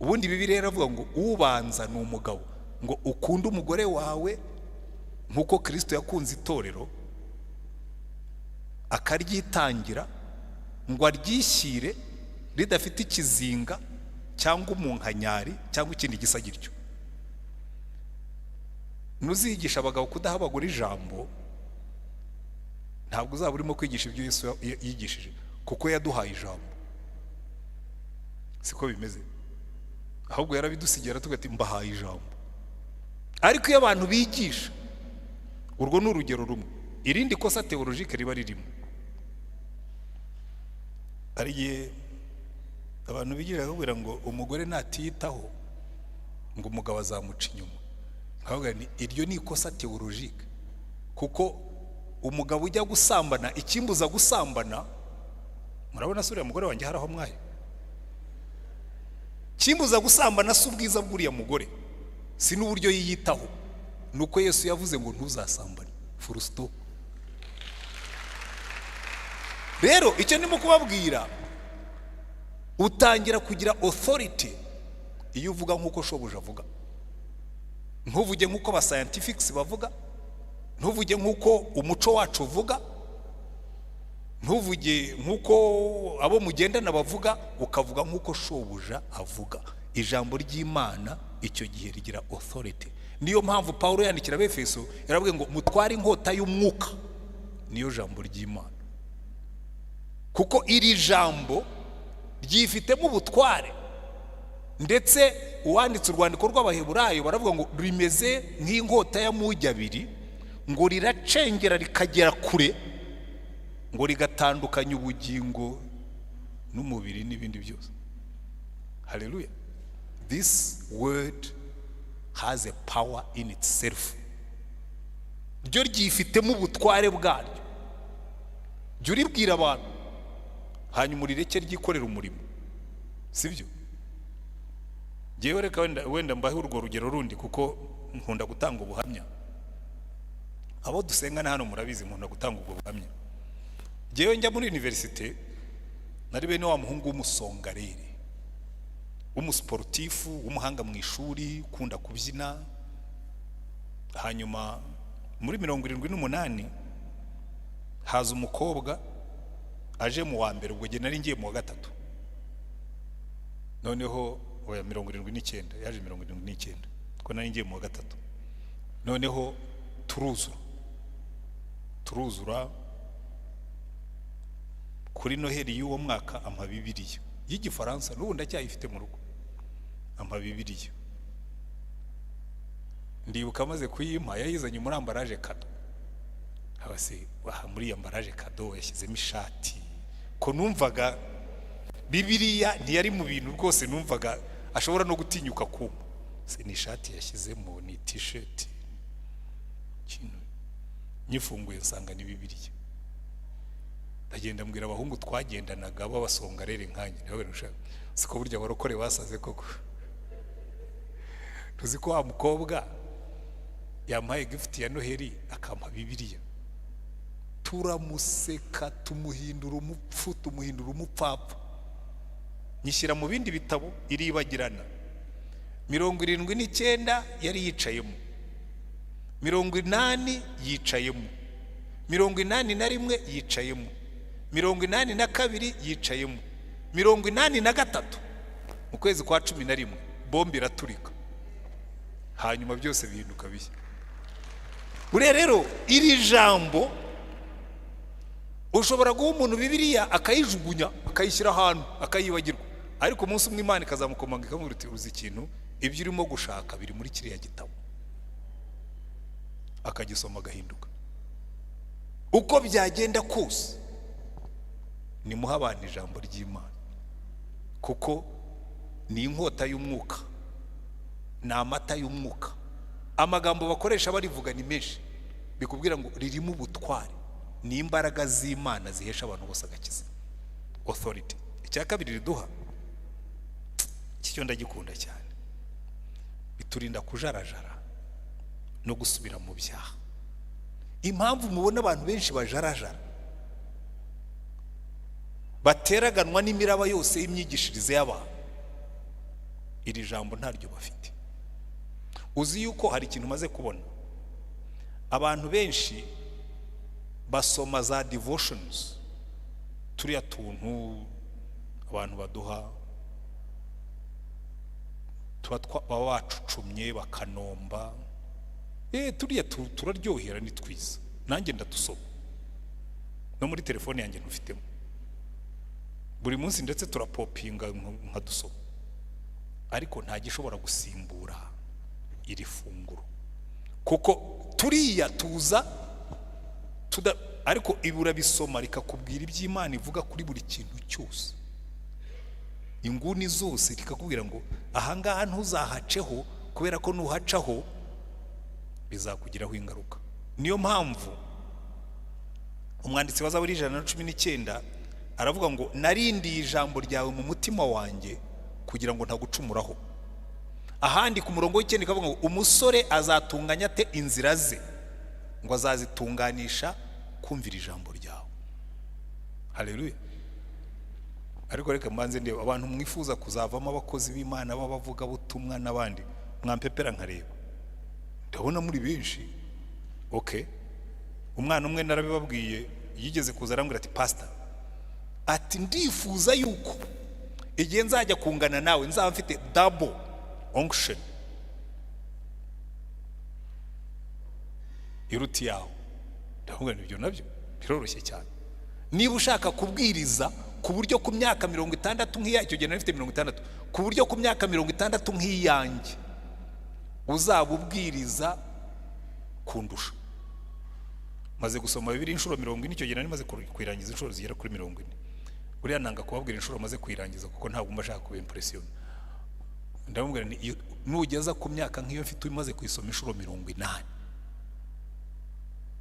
Ubundi Bibiliya iravuga ngo ubanza ni umugabo, ngo ukunde umugore wawe nk'uko Kristo yakunze itorero akaryitangira, ngo aryishyire ridafite ikizinga cyangwa umunkanyari cyangwa ikindi gisa gityo. Nuzigisha abagabo kudaha abagore ijambo, ntabwo uzaba urimo kwigisha ibyo Yesu yigishije, kuko yaduhaye ijambo. Siko bimeze. Ahubwo yarabidusigira tugati mbahaye ijambo. Ariko iyo abantu bigisha, urwo ni urugero rumwe. Irindi kosa teologike riba ririmo. Hari igihe abantu bigira bakubwira ngo umugore natiyitaho ngo umugabo azamuca inyuma. Nkavuga ni iryo ni ikosa teologike, kuko umugabo ujya gusambana, ikimbuza gusambana, murabona sura mugore wanjye haraho mwaye, kimbuza gusambana si ubwiza bw'uriya mugore, si n'uburyo yiyitaho, nuko Yesu yavuze ngo ntuzasambane, full stop. Rero icyo ndimo kubabwira, utangira kugira authority iyo uvuga nk'uko shobuja avuga. Ntuvuge nk'uko aba scientifics bavuga, ntuvuge nk'uko umuco wacu uvuga, ntuvuge nk'uko abo mugendana bavuga, ukavuga nk'uko shobuja avuga. Ijambo ry'Imana icyo gihe rigira authority. Niyo mpamvu Paulo yandikira Abefeso yaravuga ngo mutware inkota y'umwuka, niyo jambo ry'Imana. Kuko iri jambo ryifitemo ubutware, ndetse uwanditse urwandiko rw'Abaheburayo baravuga ngo rimeze nk'inkota y'amugi abiri, ngo riracengera rikagera kure, ngo rigatandukanya ubugingo n'umubiri n'ibindi byose. Hallelujah. This word has a power in itself. Ryo ryifitemo ubutware bwaryo. Jya uribwira abantu, hanyuma urireke ryikorera umurimo. Sibyo? Jewe reka wenda mbahe urwo rugero rundi, kuko nkunda gutanga ubuhamya. Abo dusengana hano murabizi nkunda gutanga ubwo buhamya. Jewe njya muri universite, nari bene wa muhungu w'umusongarere, w'umusportifu, w'umuhanga mu ishuri, ukunda kubyina. Hanyuma muri 78 haza umukobwa aje mu wa mbere, ubwo nge nari ngiye mu wa gatatu. Noneho oya 79 yaje 79 ko nari ngiye mu wa gatatu. Noneho turuzura kuri Noheli y'uwo mwaka ampa Bibiliya y'Igifaransa, n'ubu ndacyayifite mu rugo. Ampa Bibiliya, ndibuka amaze kuyimpa yayizanye muri ambaraje kado. Habase muri ambaraje kado yashyizemo ishati, ko numvaga Bibiliya ntiyari mu bintu rwose numvaga ashobora no gutinyuka kuma. Se ni ishati yashyizemo, ni t-shirt, kintu nyifunguye nsanga ni Bibiliya. Ndagenda mbwira abahungu twagendanaga b'abasongarere nkanye, niho berushaka siko burya barokore basaze koko. Tuzi ko wa mukobwa yampaye gift ya Noheli akampa Bibiliya. Turamuseka, tumuhindura umupfu, tumuhindura umupfapfa. Nyishyira mu bindi bitabo iribagirana. 79 yari yicayemo, 80 yicayemo, 81 yicayemo, 82 yicayemo, 83 mu kwezi kwa 11 bombi iraturika. Hanyuma byose bihinduka bishya. Bure rero iri jambo ushobora guha umuntu Bibiliya akayijugunya, akayishyira ahantu, akayibagirwa, ariko umunsi umwe Imana ikazamukomanga ikamubwira iti uzi ikintu, ibyo urimo gushaka biri muri kiriya gitabo. Akagisoma agahinduka. Uko byagenda kose nimuha abantu ijambo ry'Imana, kuko ni inkota y'umwuka, ni amata y'umwuka. Amagambo bakoresha barivuga ni menshi, bikubwira ngo ririmo ubutware, ni imbaraga z'Imana zihesha abantu bose agakiza. Authority. Icya kabiri riduha, cyo ndagikunda cyane, biturinda kujarajara no gusubira mu byaha. Impamvu mubona abantu benshi bajarajara, bateraganwa n'imiraba yose y'imyigishirize y'abantu, iri jambo ntaryo bafite. Uzi yuko hari ikintu maze kubona, abantu benshi basoma za devotions, turiya tuntu abantu baduha, baba bacucumye bakanomba, turiya turaryohera ni twiza, nanjye ndadusoma no muri telefone yanjye ntufitemo buri munsi, ndetse turapopinga nkadusoma, ariko nta gishobora gusimbura iri funguro, kuko turiya tuza ariko ibura bisoma rikakubwira iby'Imana ivuga kuri buri kintu cyose, inguni zose rikakubwira ngo ahangaha ntuzahaceho, kubera ko nuhacaho bizakugiraho ingaruka. Niyo mpamvu umwanditsi wa Zaburi 119 aravuga ngo narindiye ijambo ryawe mu mutima wanjye kugira ngo ntagucumuraho. Ahandi ku murongo w'ikindi kavuga ngo umusore azatunganya ate inzira ze, ngo azazitunganisha kumvira ijambo ryawe. Haleluya. ariko reka mbanze ndeba abantu mwifuza kuzavamo abakozi b'Imana babavuga ubutumwa n'abandi mwampepera nkareba ndabona muri benshi. Okay, umwana umwe narabibabwiye yigeze kuza arambwira ati pastor, ati ndifuza yuko igihe nzajya kungana nawe nzaba mfite double unction iruti yawe. Ndavuga ibyo nabyo biroroshye cyane. Niba ushaka kubwiriza ku buryo ku myaka 60 nk'iya, icyo gihe nafite 60, ku buryo ku myaka 60 nk'iyanjye uzaba ubwiriza kundusha. Maze gusoma Bibiliya inshuro 40, icyo gihe nari maze kuyirangiza inshuro zigera kuri 40. Buriya nanga kubabwira inshuro maze kuyirangiza kuko ntabwo mbashaka kuba impression. Ndamubwira ni nugeza ku myaka nk'iyo mfite umaze kuyisoma inshuro 80,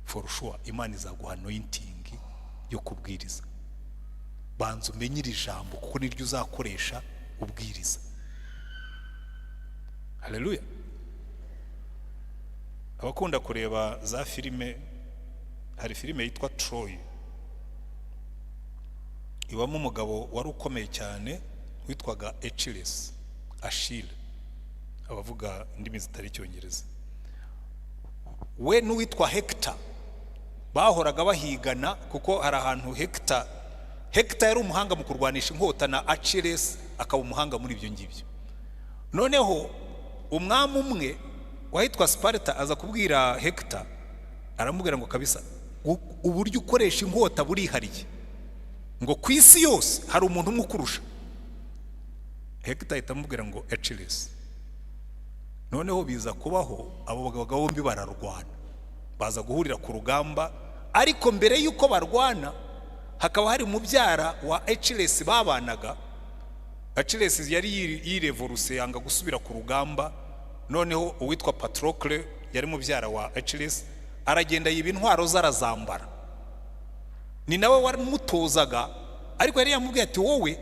for sure Imana izaguha anointing yo kubwiriza. Banza umenye iri jambo kuko niryo uzakoresha ubwiriza. Haleluya. Abakunda kureba za filime, hari filime yitwa Troy, ibamo umugabo wari ukomeye cyane witwaga Achille, abavuga indimi zitari Icyongereza. We n'uwitwa Hector bahoraga bahigana kuko hari ahantu Hector yari umuhanga mu kurwanisha inkota na Achille akaba umuhanga muri ibyo ngibyo. Noneho umwami umwe wahitwa Sparta aza kubwira Hector, aramubwira ngo kabisa uburyo ukoresha inkota burihariye, ngo ku isi yose hari umuntu umwe ukurusha. Hector ahita amubwira ngo Achille. Noneho biza kubaho abo bagabo bombi bararwana, baza guhurira ku rugamba, ariko mbere yuko barwana hakaba hari mubyara wa Achille babanaga. Achille yari yirevoruse yanga gusubira ku rugamba. Noneho uwitwa Patrocle yari mubyara wa Achille, aragenda yiba intwaro zarazambara. Ni nawe wari mutozaga, ariko yari yamubwiye ati wowe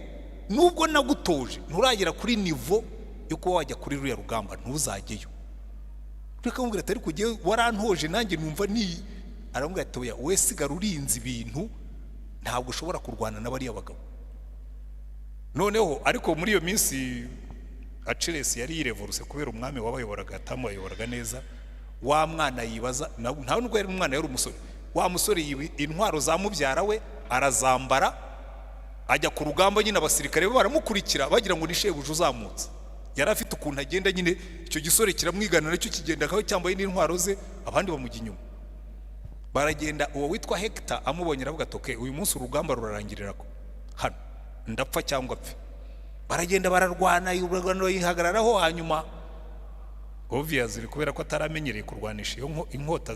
nubwo nagutoje nturagera kuri nivo yuko wajya kuri ruya rugamba, ntuzajyeyo. Reka mubwira ati ariko ugiye warantoje nanjye numva ni. Aramubwira ati oya, we sigara urinze ibintu, ntabwo ushobora kurwana n'abari abagabo. Noneho ariko muri iyo minsi Achille yari yirevoruse kubera umwami wabayoboraga atamuyoboraga neza. Wa mwana yibaza, nta nubwo yari umwana, yari umusore. Wa musore intwaro za mubyara we arazambara, ajya ku rugamba. Nyine abasirikare baramukurikira bagira ngo ni shebuja uzamutse. Yari afite ukuntu agenda, nyine icyo gisore kiramwigana nacyo kigenda kaho cyambaye n'intwaro ze, abandi bamujya inyuma. Baragenda, uwo witwa Hector amubonye aravuga ati okay, uyu munsi urugamba rurarangirira ko hano, ndapfa cyangwa apfe. Baragenda bararwana, yihagararaho. Hanyuma obviously kubera ko ataramenyereye kurwanisha iyo inkota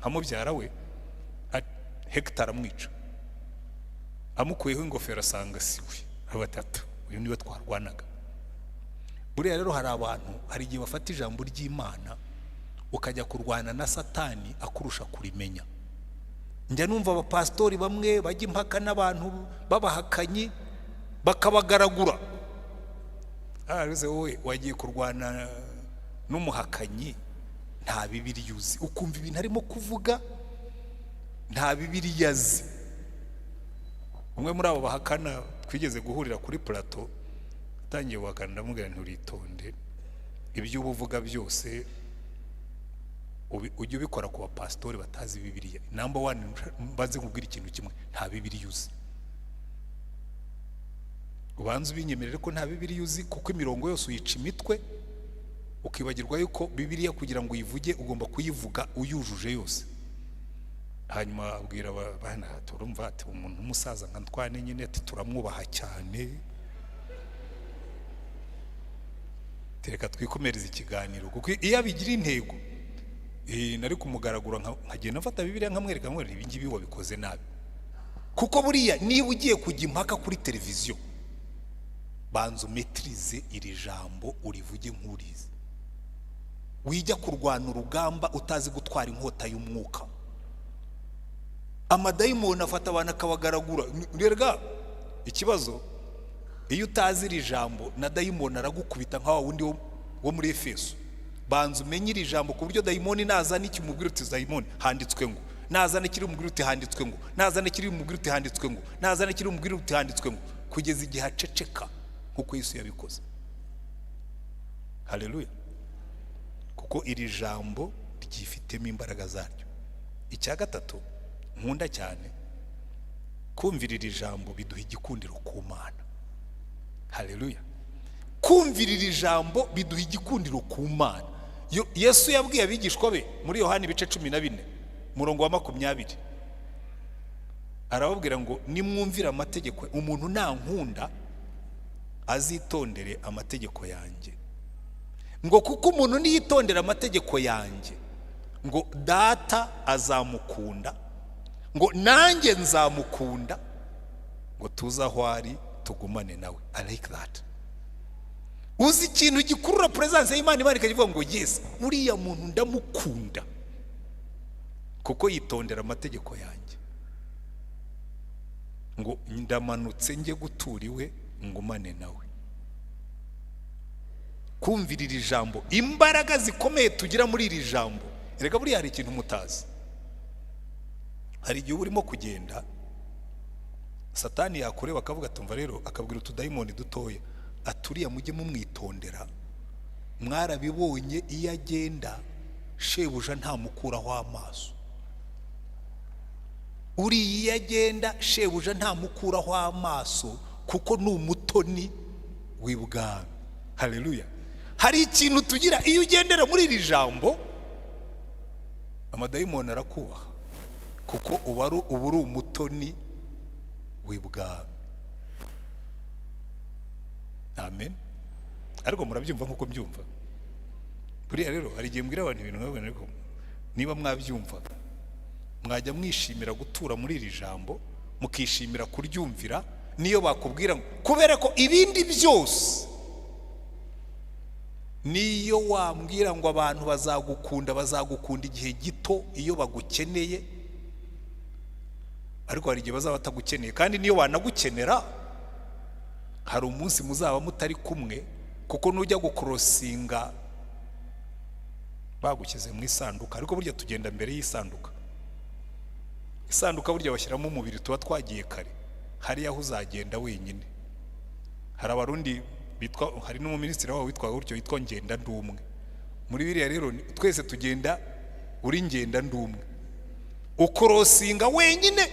nka mubyara we, Hector aramwica, amukuyeho ingofero asanga siwe. Abatatu uyu niwe twarwanaga. Buriya rero hari abantu, hari igihe bafata ijambo ry'Imana ukajya kurwana na Satani akurusha kurimenya. Njya numva abapastori bamwe bajya impaka n'abantu babahakanyi bakabagaragura. Arize wowe wagiye kurwana n'umuhakanyi, nta Bibiliya uzi, ukumva ibintu arimo kuvuga nta Bibiliya azi. Umwe muri abo bahakana twigeze guhurira kuri plateau, tangiye guhakana, ndamubwira nturitonde, ibyo ubuvuga byose ujye ubikora ku bapastori batazi Bibiliya. Number 1 mbanze nkubwira ikintu kimwe, nta Bibiliya uzi. Ubanze ubinyemerere ko nta Bibiliya uzi, kuko imirongo yose uyica imitwe ukibagirwa yuko Bibiliya kugira ngo uyivuge ugomba kuyivuga uyujuje yose. Hanyuma abwira abana, turumva ati umuntu umusaza nka Ntwane nyine ati turamwubaha cyane, tereka twikomereza ikiganiro, kuko iyo abigira intego nari kumugaragura nkagenda mfata Bibiliya nkamwereka ngo ibi ngibi wabikoze nabi. Kuko buriya niba ugiye kujya impaka kuri televiziyo, banza umetrize iri jambo urivuge nk'urizi. Wijya kurwana urugamba utazi gutwara inkota y'umwuka. Amadayimoni afata abantu akabagaragura. Rega ikibazo, iyo utazi iri jambo na dayimoni aragukubita nka wa wundi wo muri Efeso. Banza umenye iri jambo ku buryo dayimoni nazana ikimubwira uti dayimoni handitswe ngo, nazana ikiri umubwira uti handitswe ngo, nazana ikiri umubwira uti handitswe ngo, nazana ikiri umubwira uti handitswe ngo. kugeza igihe aceceka nk'uko Yesu yabikoze. Haleluya. Kuko iri jambo ryifitemo imbaraga zaryo. Icya gatatu nkunda cyane, kumvira iri jambo biduha igikundiro ku Mana. Haleluya. Kumvira iri jambo biduha igikundiro ku Mana. Yesu yabwiye abigishwa be muri Yohana ibice 14 murongo wa 20, arababwira ngo nimwumvira amategeko, umuntu nankunda azitondere amategeko yanjye. Ngo kuko umuntu niyitondera amategeko yanjye, ngo data azamukunda, ngo nanjye nzamukunda, ngo tuza aho ari tugumane nawe. I like that. Uzi ikintu gikurura presence y'Imana, Imana ikavuga ngo yes, uriya muntu ndamukunda kuko yitondera amategeko yanjye. Ngo ndamanutse njye guturiwe ngumane nawe. Kumvira iri jambo, imbaraga zikomeye tugira muri iri jambo. Erega buri hari ikintu mutazi. Hari igihe urimo kugenda, Satani yakureba akavuga tumva rero, akabwira utudayimoni dutoya, aturiya mujye mumwitondera, mwarabibonye iyo agenda shebuja ntamukuraho amaso. Uri iyo agenda shebuja ntamukuraho amaso kuko ni umutoni w'ibwami. Haleluya. Hari ikintu tugira iyo ugendera muri iri jambo, amadayimoni arakubaha kuko uba uri umutoni w'ibwami. Amen. Ariko murabyumva nkuko mbyumva. Buriya rero hari igihe mbwira abantu ibintu nkabona, ariko niba mwabyumva mwajya mwishimira gutura muri iri jambo, mukishimira kuryumvira niyo bakubwira ngo kubera ko ibindi byose, niyo wambwira ngo abantu bazagukunda igihe gito iyo bagukeneye, ariko hari igihe bazaba batagukeneye, kandi niyo wanagukenera hari umunsi muzaba mutari kumwe, kuko nujya gukrosinga bagushyize mu isanduka. Ariko burya tugenda mbere y'isanduka. Isanduka burya bashyiramo umubiri tuba twagiye kare, hari aho uzagenda wenyine. Hari abarundi bitwa, hari n'umuminisitiri wabo witwa gutyo, witwa ngenda ndumwe. Muri biriya rero twese tugenda uri ngenda ndumwe, ukrosinga wenyine,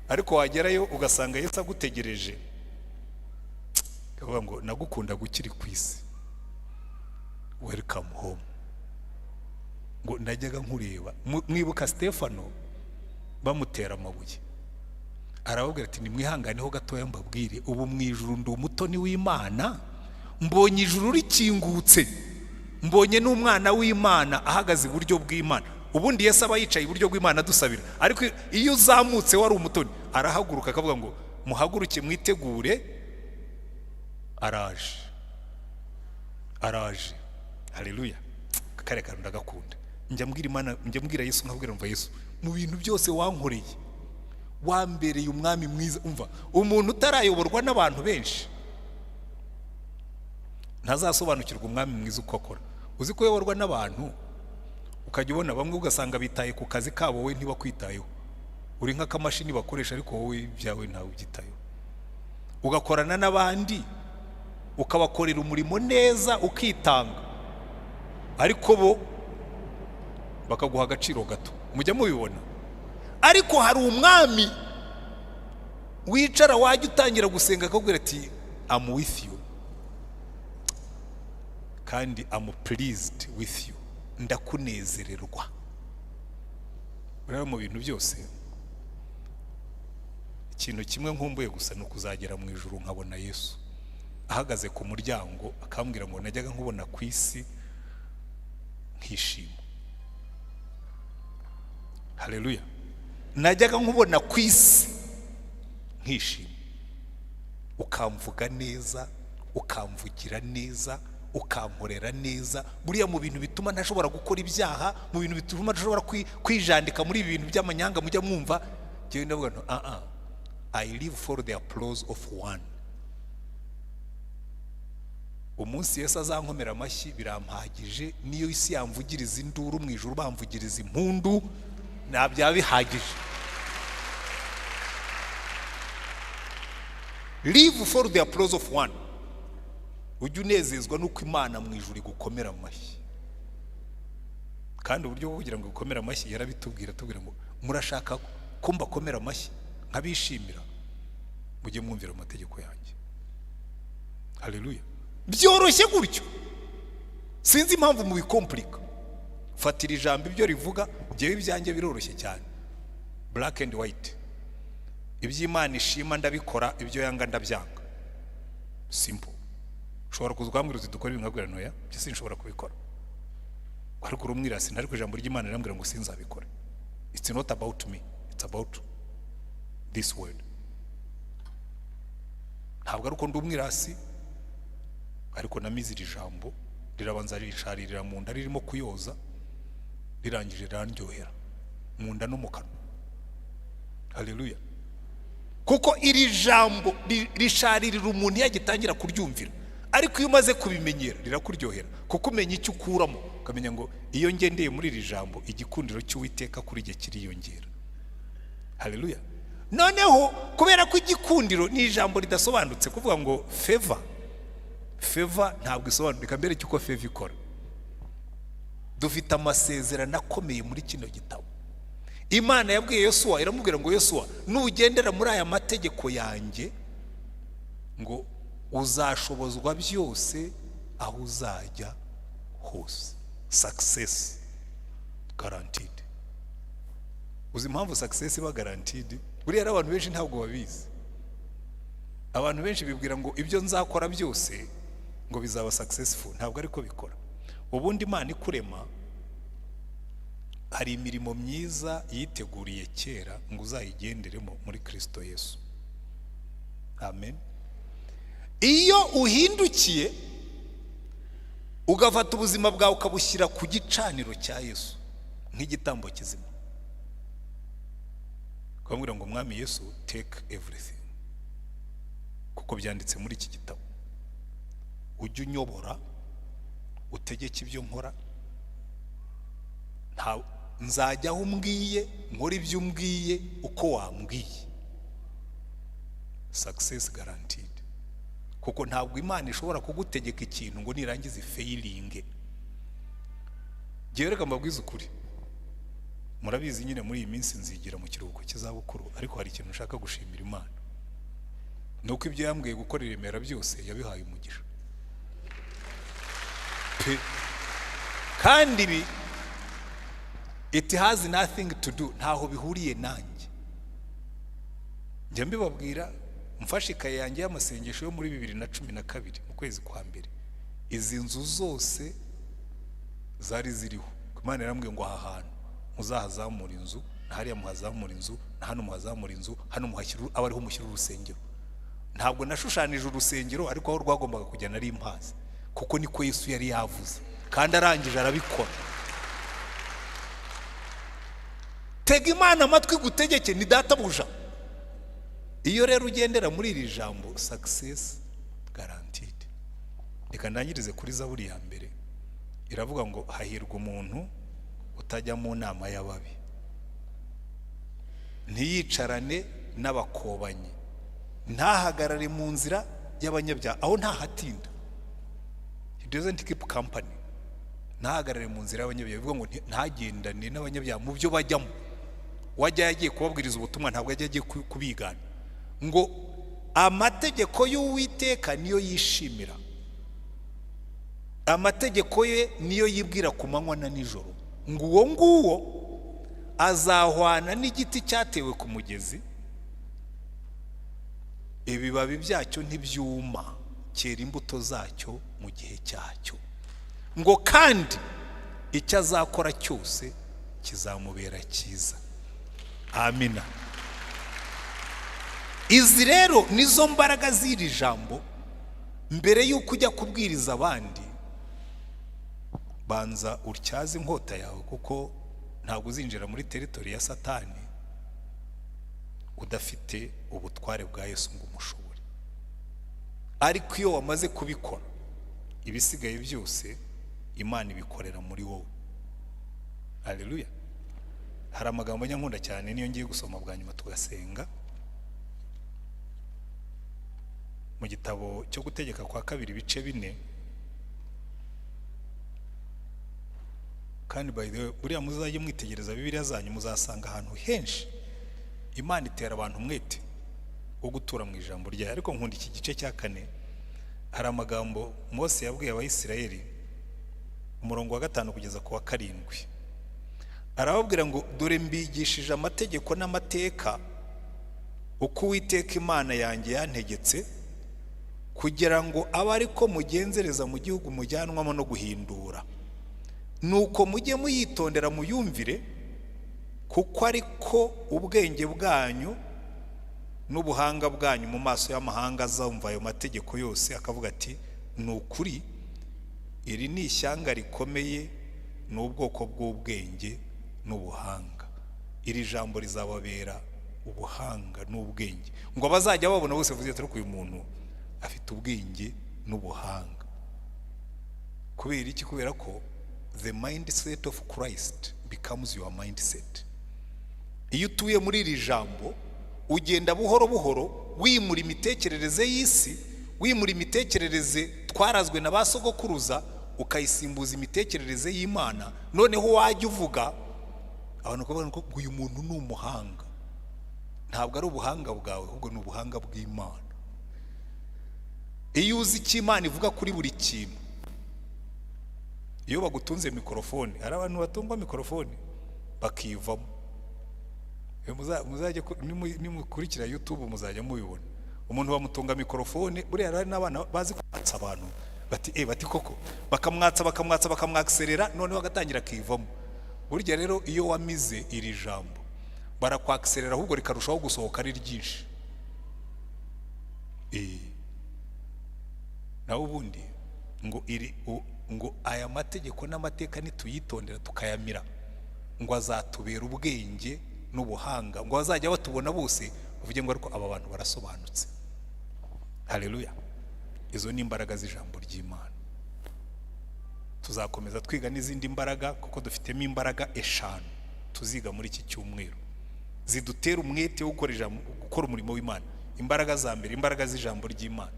ariko wagerayo ugasanga Yesu agutegereje, kavuga ngo nagukunda gukiri ku isi, welcome home. Ngo najyaga nkureba, mwibuka Stefano bamutera amabuye, arababwira ati nimwihanganeho gatoya mbabwire, ubu mu ijuru ndi umutoni w'Imana, mbonye ijuru rikingutse, mbonye n'umwana w'Imana ahagaze iburyo bw'Imana. Ubundi Yesu aba yicaye iburyo bw'Imana dusabira, ariko iyo uzamutse wari umutoni, arahaguruka akavuga ngo muhaguruke mwitegure, araje. Haleluya. Kare kantu ndagakunda. Njya mbwira Imana, njya mbwira Yesu, nkabwira umva Yesu, mu bintu byose wankoreye wambereye umwami mwiza. Umva, umuntu utarayoborwa n'abantu benshi ntazasobanukirwa umwami mwiza uko akora. Uzi ko yoborwa n'abantu ukajya ubona bamwe ugasanga bitaye ku kazi kabo, wowe ntibakwitayeho, uri nk'akamashini bakoresha, ariko wowe byawe ntawe ubyitayeho. Ugakorana n'abandi ukabakorera umurimo neza ukitanga, ariko bo bakaguha agaciro gato. Mujya mubibona. Ariko hari umwami wicara wajya utangira gusenga akakubwira ati I'm with you, kandi I'm pleased with you, ndakunezererwa. Rero mu bintu byose ikintu kimwe nkumbuye gusa ni ukuzagera mu ijuru nkabona Yesu ahagaze ku muryango akambwira ngo najyaga nkubona ku isi nkishima. Haleluya. Najyaga nkubona ku isi nkishima, ukamvuga neza, ukamvugira neza, ukankorera neza. Buriya mu bintu bituma ntashobora gukora ibyaha, mu bintu bituma ntashobora kwijandika muri ibi bintu by'amanyanga mujya mwumva, jewe ndavuga no I live for the applause of one. Umunsi Yesu azankomera amashyi birampagije, niyo isi yamvugiriza induru mu ijuru bamvugiriza impundu, nabya bihagije. live for the applause of one. Ujye unezezwa nuko Imana mu ijuru igukomera amashyi. Kandi uburyo bwo kugira ngo gukomera amashyi yarabitubwira tubwira ngo murashaka ko mbakomera amashyi nkabishimira, mujye mwumvira amategeko yanjye. Haleluya. Byoroshye gutyo, sinzi impamvu mu bikomplika. Fatira ijambo ibyo rivuga, byewe ibyanjye biroroshye cyane, black and white. Iby'Imana ishima ndabikora, ibyo yanga ndabyanga. Simple. Ushobora kuzwambwira uti dukora ibintu nkabwira ntoya, byo sinshobora kubikora. Ariko urumwirasi ntari ku ijambo ry'Imana rirambwira ngo sinzabikora. It's not about me, it's about this word. Ntabwo ari uko ndi umwirasi, ariko namize iri jambo rirabanza risharirira mu nda, ririmo kuyoza, rirangije randyohera mu nda no mu kanwa. Haleluya. Kuko iri jambo risharirira umuntu yagitangira kuryumvira, ariko iyo umaze kubimenyera rirakuryohera, kuko umenya icyo ukuramo, ukamenya ngo iyo ngendeye muri iri jambo igikundiro cy'Uwiteka kuri jye kiriyongera. Haleluya. Noneho kubera ko igikundiro ni ijambo ridasobanutse, kuvuga ngo favor ntabwo isobanurika mbere cy'uko favor ikora. Dufite amasezerano akomeye muri kino gitabo. Imana yabwiye Yosuwa, iramubwira ngo Yosuwa, nugendera muri aya mategeko yanjye ngo uzashobozwa byose aho uzajya hose. Success guaranteed. Uzi impamvu success iba guaranteed? Buriya abantu benshi ntabwo babizi. Abantu benshi bibwira ngo ibyo nzakora byose ngo bizaba successful. Ntabwo ariko bikora. Ubundi Imana ikurema hari imirimo myiza yiteguriye kera ngo uzayigenderemo muri Kristo Yesu. Amen. Iyo uhindukiye ugafata ubuzima bwawe ukabushyira ku gicaniro cya Yesu nk'igitambo kizima, ukamubwira ngo Mwami Yesu, take everything, kuko byanditse muri iki gitabo, ujye unyobora, utegeke ibyo nkora, nzajya aho umbwiye, nkora ibyo umbwiye uko wambwiye. Success guaranteed. Kuko ntabwo Imana ishobora kugutegeka ikintu ngo nirangize failing. Gereka mbabwiza ukuri, murabizi nyine muri iyi minsi nzigira mu kiruhuko cy'izabukuru, ariko hari ikintu nshaka gushimira Imana, nuko ibyo yambwiye gukora iremera byose yabihaye umugisha. Kandi ibi it has nothing to do, ntaho bihuriye nanjye. Njye mbibabwira, mfashe ikaye yanjye y'amasengesho yo muri 2012 mu kwezi kwa mbere, izi nzu zose zari ziriho. Imana yarambwiye ngo aha hantu muzahazamura inzu, hariya muhazamura inzu, hano muhazamura inzu, hano muhashyira abariho mushyira urusengero. Ntabwo nashushanije urusengero, ariko aho rwagombaga kujya nari impazi, kuko niko Yesu yari yavuze, kandi arangije arabikora. Tega Imana amatwi gutegeke, ni databuja. Iyo rero ugendera muri iri jambo, success guaranteed. Reka ndangirize kuri Zaburi ya mbere, iravuga ngo hahirwa umuntu utajya mu nama y'ababi, ntiyicarane n'abakobanyi, ntahagarare mu nzira y'abanyabyaha. Aho ntahatinda, he doesn't keep company. Ntahagarare mu nzira y'abanyabyaha, bivuga ngo ntagendane n'abanyabyaha mu byo bajyamo. Wajya yagiye kubabwiriza ubutumwa, ntabwo yajya agiye kubigana. Ngo amategeko y'Uwiteka niyo yishimira, amategeko ye niyo yibwira ku manywa na nijoro. Ngo uwo nguwo azahwana n'igiti cyatewe ku mugezi, ibibabi byacyo ntibyuma, cyera imbuto zacyo mu gihe cyacyo. Ngo kandi icyo azakora cyose kizamubera cyiza. Amina. Izi rero nizo mbaraga z'iri jambo. Mbere y'uko ujya kubwiriza abandi, banza utyaze inkota yawe, kuko ntabwo uzinjira muri teritori ya Satani udafite ubutware bwa Yesu ngo umushobore. Ariko iyo wamaze kubikora, ibisigaye byose Imana ibikorera muri wowe. Haleluya. Hari amagambo nyankunda cyane, niyo ngiye gusoma bwa nyuma tugasenga. mu gitabo cyo gutegeka kwa 2 ibice 4. Kandi by the way buriya muzajye mwitegereza Bibiliya zanyu muzasanga ahantu henshi Imana itera abantu umwete wo gutura mu ijambo ryayo. Ariko nkunda iki gice cya 4, hari amagambo Mose yabwiye Abayisirayeli, umurongo wa 5 kugeza ku wa 7. Arababwira ngo dore mbigishije amategeko n'amateka uko Uwiteka Imana yanjye yantegetse, kugira ngo abe ariko mugenzereza mu gihugu mujyanwamo no guhindura. Nuko mujye muyitondera muyumvire, kuko ariko ubwenge bwanyu n'ubuhanga bwanyu mu maso y'amahanga azumva ayo mategeko yose, akavuga ati ni ukuri iri ni ishyanga rikomeye n'ubwoko bw'ubwenge n'ubuhanga. Iri jambo rizababera ubuhanga n'ubwenge, ngo bazajya babona bose vuze ati uyu muntu afite ubwenge n'ubuhanga. Kubera iki? Kubera ko the mindset of Christ becomes your mindset. Iyo utuye muri iri jambo ugenda buhoro buhoro wimura imitekerereze y'isi, wimura imitekerereze twarazwe na basogokuruza, ukayisimbuza imitekerereze y'Imana. Noneho wajya uvuga abantu kuvuga ko uyu muntu ni umuhanga. Ntabwo ari ubuhanga bwawe, ahubwo ni ubuhanga bw'Imana. Iyo uzi icyo Imana ivuga kuri buri kintu, iyo bagutunze mikrofone, hari abantu batungwa mikrofone bakivamo. Muzajye nimukurikira YouTube muzajya mubibona. Umuntu bamutunga mikrofone, buriya hari n'abana bazi kwatsa abantu bati koko, bakamwakserera, noneho agatangira kivamo. Burya rero iyo wamize iri jambo barakwakiserera, ahubwo rikarushaho gusohoka ari ryinshi. Naho ubundi ngo aya mategeko n'amateka nituyitondera tukayamira, ngo azatubera ubwenge n'ubuhanga, ngo bazajya batubona bose uvuge ngo ariko aba bantu barasobanutse. Haleluya. Izo ni imbaraga z'ijambo ry'Imana. Tuzakomeza twiga n'izindi mbaraga, kuko dufitemo imbaraga 5 tuziga muri iki cyumweru zidutera umwete wo gukora umurimo w'Imana. Imbaraga za mbere, imbaraga z'ijambo ry'Imana.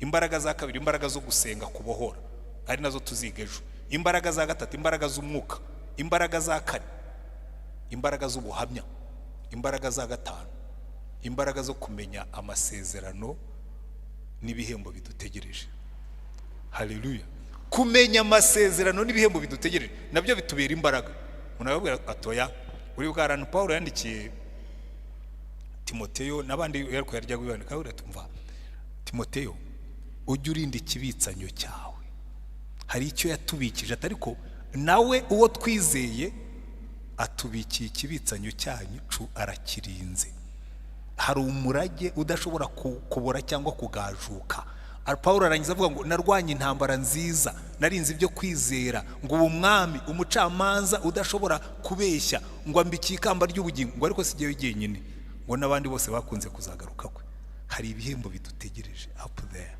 Imbaraga za kabiri, imbaraga zo gusenga kubohora, ari nazo tuziga ejo. Imbaraga za gatatu, imbaraga z'umwuka. Imbaraga za 4, imbaraga z'ubuhamya. Imbaraga za 5, imbaraga zo kumenya amasezerano n'ibihembo bidutegereje. Haleluya. Kumenya amasezerano n'ibihembo bidutegereje nabyo bitubera imbaraga. Munababwira atoya, uri bwarana Paulo yandikiye Timoteyo n'abandi yariko yarya gwibandika, uratumva Timoteyo, ujye urinda ikibitsanyo cyawe. Hari icyo yatubikije, atariko nawe uwo twizeye atubikiye ikibitsanyo cyanyu arakirinze. Hari umurage udashobora kubora cyangwa kugajuka. Paulo arangiza avuga ngo narwanye intambara nziza, narinze ibyo kwizera, ngo ubu mwami umucamanza udashobora kubeshya, ngo ambikiye ikamba ry'ubugingo, ngo ariko sigiye wenyine, ngo n'abandi bose bakunze kuzagaruka kwe. Hari ibihembo bidutegereje up there.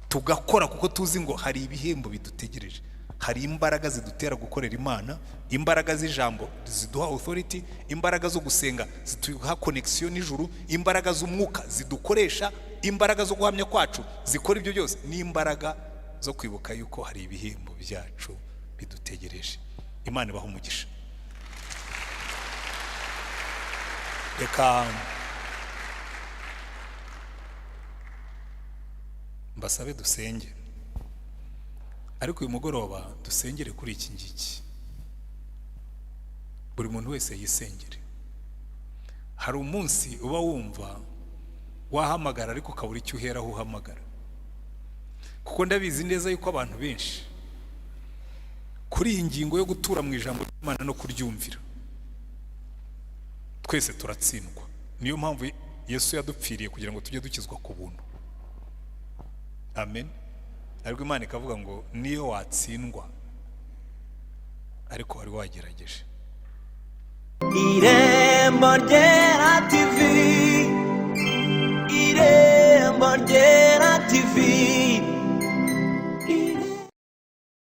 Tugakora kuko tuzi ngo hari ibihembo bidutegereje. Hari imbaraga zidutera gukorera Imana, imbaraga z'ijambo ziduha authority, imbaraga zo gusenga ziduha connection n'ijuru, imbaraga z'umwuka zidukoresha, imbaraga zo guhamya kwacu zikora ibyo byose, n'imbaraga zo kwibuka yuko hari ibihembo byacu bidutegereje. Imana ibaha umugisha. Reka mbasabe dusenge, ariko uyu mugoroba dusengere kuri iki ngiki. Buri muntu wese yisengere. Hari umunsi uba wumva wahamagara ariko ukabura icyo uhera aho uhamagara, kuko ndabizi neza yuko abantu benshi kuri iyi ngingo yo gutura mu ijambo ry'Imana no kuryumvira twese turatsindwa. Niyo mpamvu Yesu yadupfiriye kugira ngo tujye dukizwa ku buntu. Amen. Ariko Imana ikavuga ngo niyo watsindwa ariko wari wagerageje. Irembo ryera